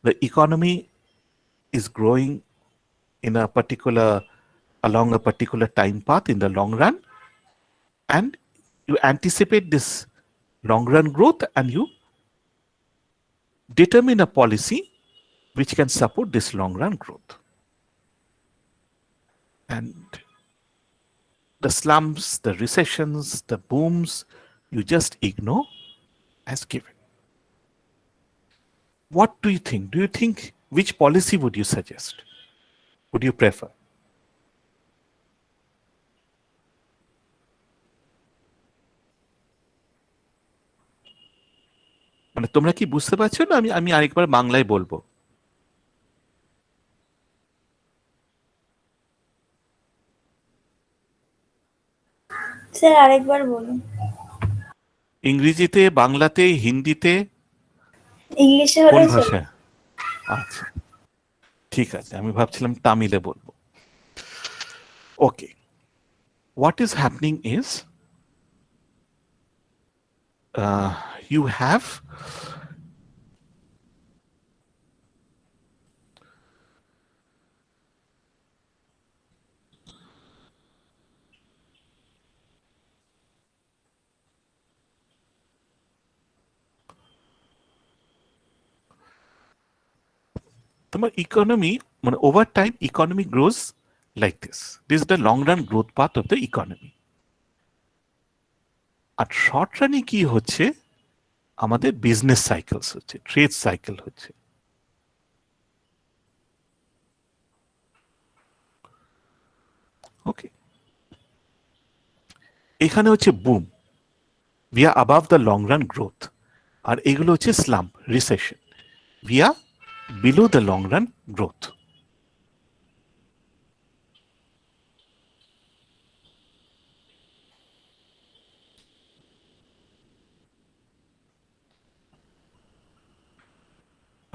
S1: The economy is growing in a particular, along a particular time path in the long run, and you anticipate this long run growth and you determine a policy which can support this long run growth. And the slumps, the recessions, the booms, you just ignore as given. What do you think? Do you think, which policy would you suggest? Would you prefer? মানে তোমরা কি বুঝতে পারছো না? আমি আরেকবার বাংলায় বলবো।
S8: স্যার আরেকবার বলুন।
S1: ইংরেজিতে, বাংলাতে, হিন্দিতে,
S8: ইংলিশে
S1: কোন
S8: হলে চলবে।
S1: ভাষায়? আচ্ছা, ঠিক আছে, আমি ভাবছিলাম তামিলে বলবো। Okay, what is happening is you have তোমার economy, মানে over time economy grows like this. This is the long run growth path of the economy. আর শর্ট রানে কি হচ্ছে, আমাদের বিজনেস সাইকেলস হচ্ছে, ট্রেড সাইকেল হচ্ছে। ওকে, এখানে হচ্ছে boom, we are above the long run growth, আর এগুলো হচ্ছে slump, recession, we are below the long run growth.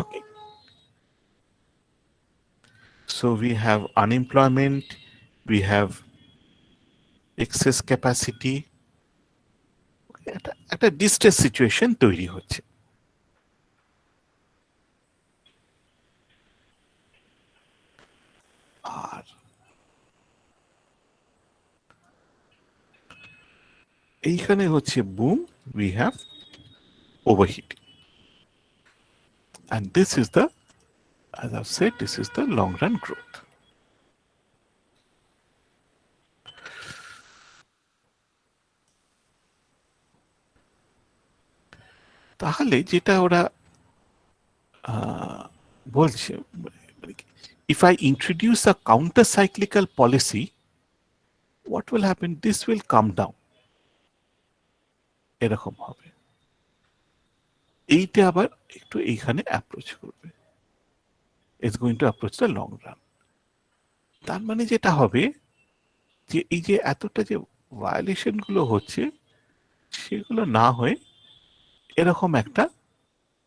S1: Okay, so we have unemployment, we have excess capacity, একটা distress situation তৈরি হচ্ছে। আর এইখানে হচ্ছে boom, we have overheating. And this is the, as I've said, this is the long run growth. তাহলে যেটা ওরা বলছে, if I introduce a counter cyclical policy, what will happen? This will come down. এরকম হবে। এইটা আবার একটু এইখানে অ্যাপ্রোচ করবে। It's going to approach the long run. তার মানে যেটা হবে যে এই যে এতটা যে ভায়োলেশন গুলো হচ্ছে সেগুলো না হয়ে এরকম একটা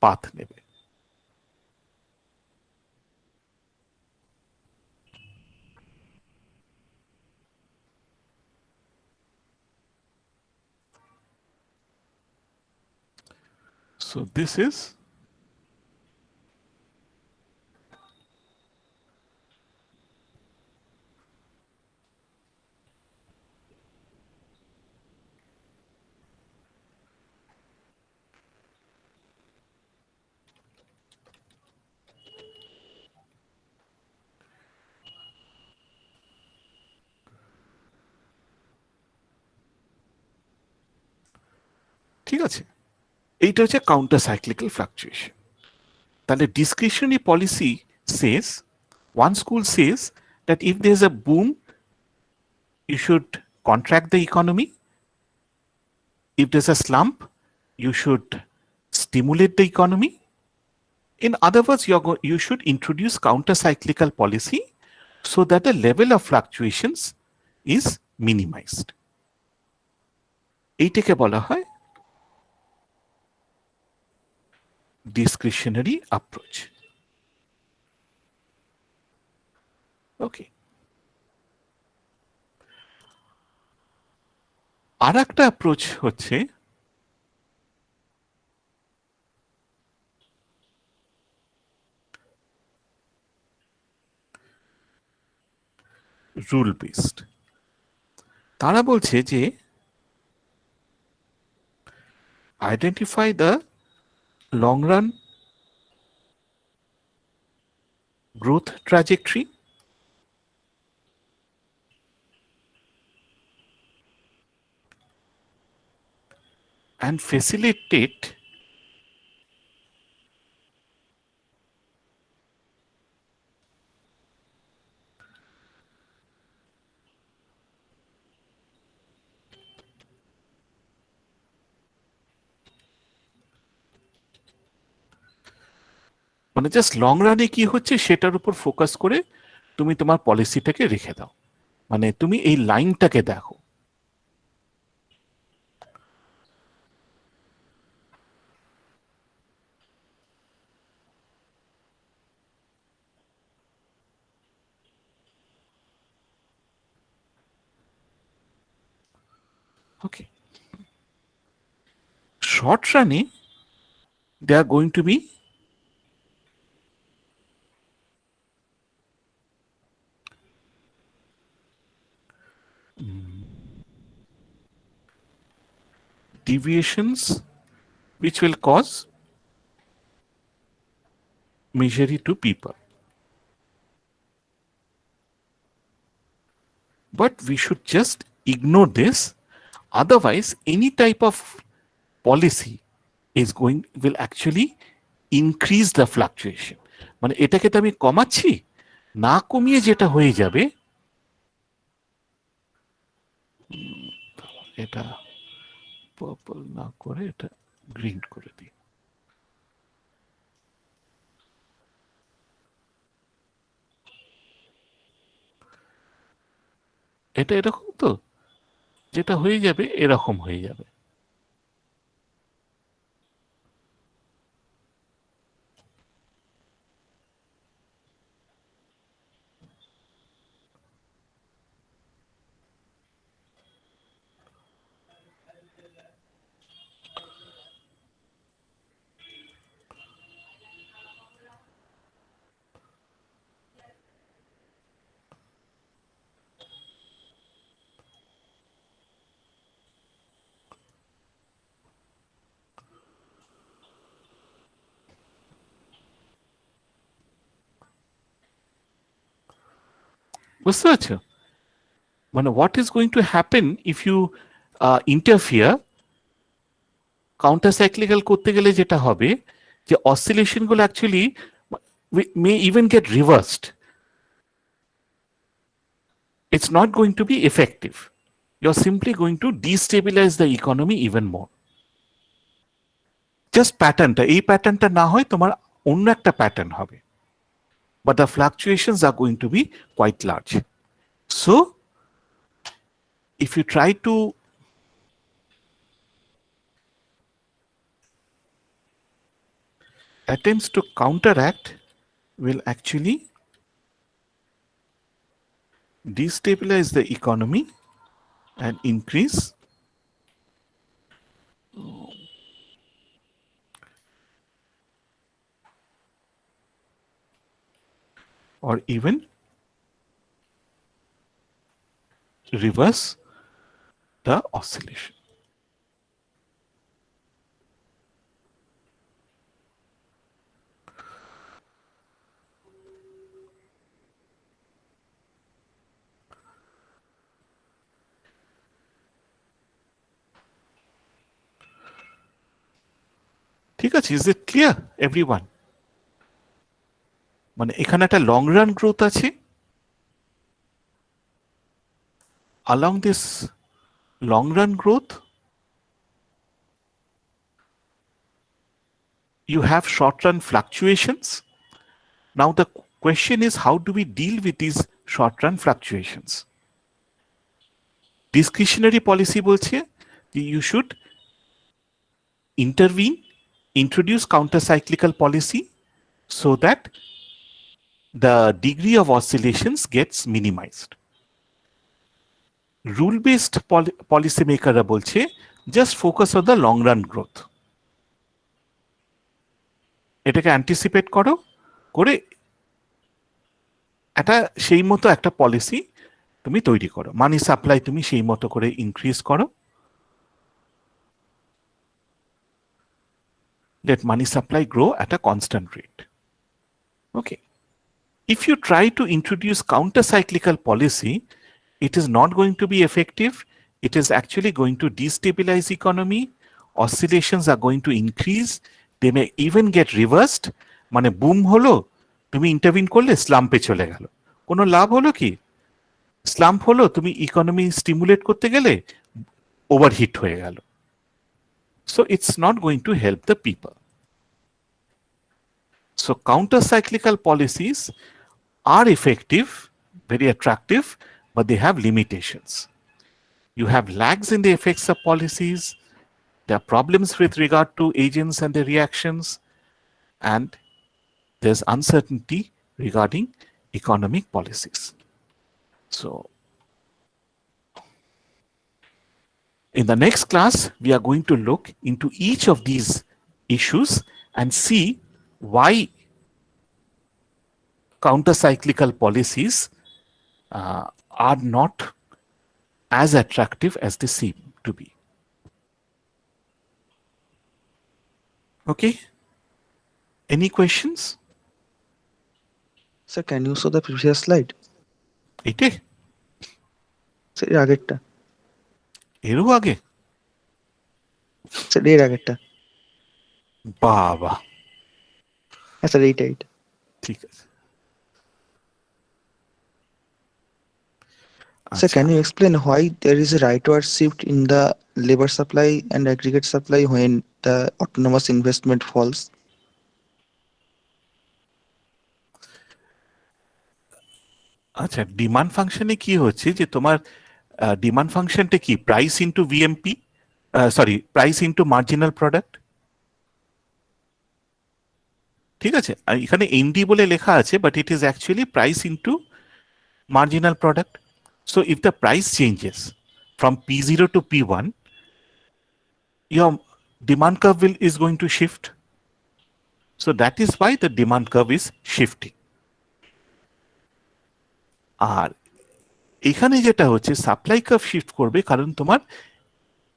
S1: পাথ নেবে। So this is ঠিক আছে, এইটা হচ্ছে কাউন্টার সাইক্লিক্যাল ফ্লাকচুয়েশন। তাহলে discretionary policy Sage, one school says that if there's a boom, you should contract the economy. If there's a slump, you should stimulate the economy. In other words, you should introduce counter-cyclical policy so that the level of fluctuations is minimized. এইটাকে বলা হয় discretionary approach. Okay. আর একটা approach হচ্ছে rule based. তারা বলছে যে identify the long run growth trajectory and facilitate মানে just long রানে কি হচ্ছে সেটার উপর ফোকাস করে তুমি তোমার পলিসিটাকে রেখে দাও, মানে তুমি এই লাইনটাকে দেখো। Okay. Short running, they are going to be deviations which will cause misery to people. But we should just ignore this. Otherwise, any type of policy will actually increase the fluctuation. মানে এটাকে তো আমি কমাচ্ছি, না কমিয়ে যেটা হয়ে যাবে, এটা পার্পল না করে এটা গ্রিন করে দিই। এটা এরকম তো, যেটা হয়ে যাবে এরকম হয়ে যাবে। বুঝতে পারছো? মানে what is going to happen if you interfere? Counter cyclical করতে গেলে যেটা হবে যে অসিলেশন গুলো actually may even get reversed. It's not going to be effective. You're simply going to destabilize the economy even more. Just প্যাটার্নটা, এই প্যাটার্নটা না হয় তোমার অন্য একটা প্যাটার্ন হবে, but the fluctuations are going to be quite large. So if you try to attempts to counteract, will actually destabilize the economy and increase or even reverse the oscillation. ঠিক আছে, ইজ ইট ক্লিয়ার এভরিওয়ান? মানে এখানে একটা long run growth আছে, along this long run growth you have short run fluctuations. Now the question is, how do we deal with these short run fluctuations? Discretionary policy বলছে you should intervene, introduce counter cyclical policy so that the degree of oscillations gets minimized. Rule based policy maker বলছে just focus on the long run growth. এটাকে anticipate করো, করে এটা সেই মতো একটা policy তুমি তৈরি করো, মানি সাপ্লাই তুমি সেই মতো করে ইনক্রিজ করো, let money supply grow at a constant rate. Okay. If you try to introduce counter cyclical policy, it is not going to be effective. It is actually going to destabilize economy. Oscillations are going to increase. They may even get reversed. মানে broom হলো, তুমি intervene করলে স্লাম্পে চলে গেল, কোনো লাভ হলো কি? স্লাম্প হলো, তুমি ইকোনমি স্টিমুলেট করতে গেলে ওভারহিট হয়ে গেল। So it's not going to help the people. So counter-cyclical policies are effective, very attractive, but they have limitations. You have lags in the effects of policies. There are problems with regard to agents and their reactions, and there's uncertainty regarding economic policies. So in the next class, we are going to look into each of these issues and see why counter-cyclical policies are not as attractive as they seem to be. Okay? Any questions?
S9: Sir, can you show the previous slide?
S1: এইটে
S9: Sir, এর আগেরটা।
S1: এরও আগে?
S9: Sir এর আগেরটা।
S1: বাবা,
S9: হ্যাঁ sir, এইটা।
S1: ঠিক আছে।
S9: Sir, can you explain why there is a rightward shift in the labor supply and aggregate supply when the autonomous investment falls?
S1: আচ্ছা, ডিমান্ড ফাংশনে কি হচ্ছে যে তোমার ডিমান্ড ফাংশনটা কি? Price into VMP, sorry, price into marginal product. ঠিক আছে, আর এখানে এনডি বলে লেখা আছে, but it is actually price into marginal product. So if the price changes from P0 to P1, your demand curve is going to shift. So that is why the demand curve is shifting. আর এখানে যেটা হচ্ছে supply curve shift করবে, কারণ তোমার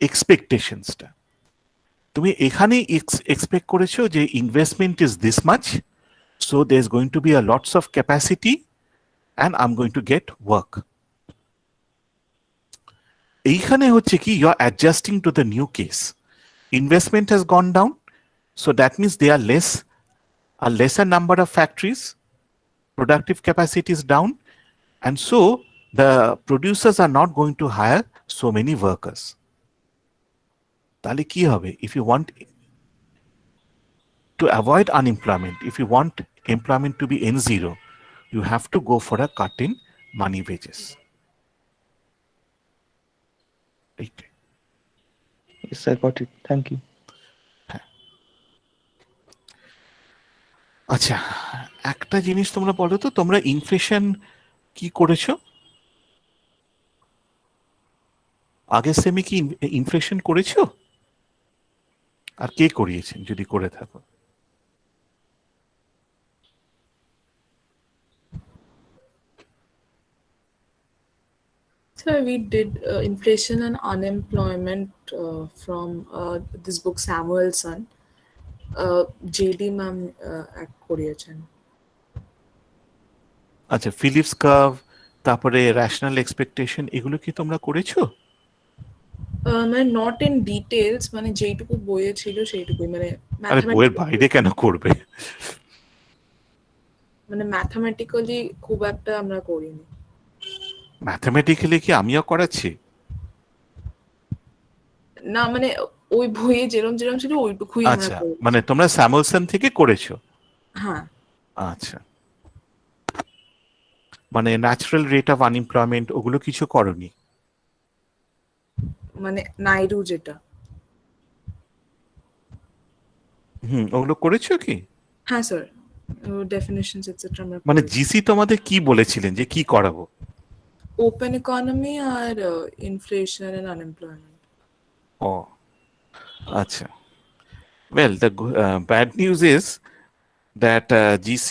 S1: এক্সপেকটেশনসটা, তুমি এখানে expect করেছো যে investment is this much, so there is going two be a lots of capacity and I'm going to get work. এইখানে হচ্ছে কি you are adjusting to the new case. Investment has gone down, so that means there are a lesser number of factories, productive capacity is down, and so the producers are not going to hire so many workers. তাহলে কি হবে? If you want to avoid unemployment, if you want employment to be N0, you have to go for a cut in money wages. Right?
S9: Yes, I got it. Thank you.
S1: আচ্ছা, একটা জিনিস তোমরা বলো তো, তোমরা ইনফ্লেশন কি করেছো? আগের সেমে কি ইনফ্লেশন করেছো? আর কে করিয়েছেন যদি করে থাকো?
S4: So we did inflation and unemployment from this book Samuelson. JD ma'am করিয়েছেন।
S1: আচ্ছা, ফিলিপস কার্ভ, তারপরে রেশনাল এক্সপেকটেশন, এগুলো কি তোমরা করেছো?
S4: মানে নট ইন ডিটেলস, মানে যেইটুকু বইয়ে ছিল সেইটুকুই, মানে
S1: আরে বইয়ের বাইরে কেন করবে?
S4: মানে ম্যাথমেটিক্যালি খুব একটা আমরা করিনি।
S1: ম্যাথমেটিক্যালি কি আমিও করাচ্ছি?
S4: না মানে ওই বইয়ে যেরকম যেরকম ছিল ওইটুকুই আমরা
S1: আচ্ছা,
S4: করেছি।
S1: মানে তোমরা স্যামুয়েলসন থেকে করেছো?
S4: হ্যাঁ।
S1: আচ্ছা, মানে ন্যাচারাল রেট অফ আনএমপ্লয়মেন্ট ওগুলো কিছু করনি?
S4: মানে নাইডু যেটা।
S1: ওগুলো করেছো কি?
S4: হ্যাঁ স্যার, ডেফিনেশনস এটসেট্রা আমরা
S1: মানে জিসি তোমাদের কি বলেছিলেন যে কি করাবো?
S4: ওপেন ইকোনমি আর ইনফ্লেশন এন্ড আনএমপ্লয়মেন্ট।
S1: ও আচ্ছা, well the bad news is that GC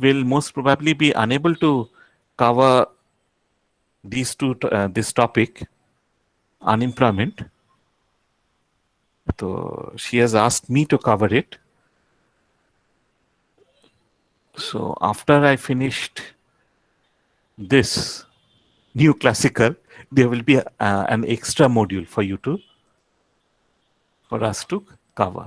S1: will most probably be unable to cover this topic, unemployment. So she has asked me to cover it. So after I finished this new classical, there will be an extra module for us to cover.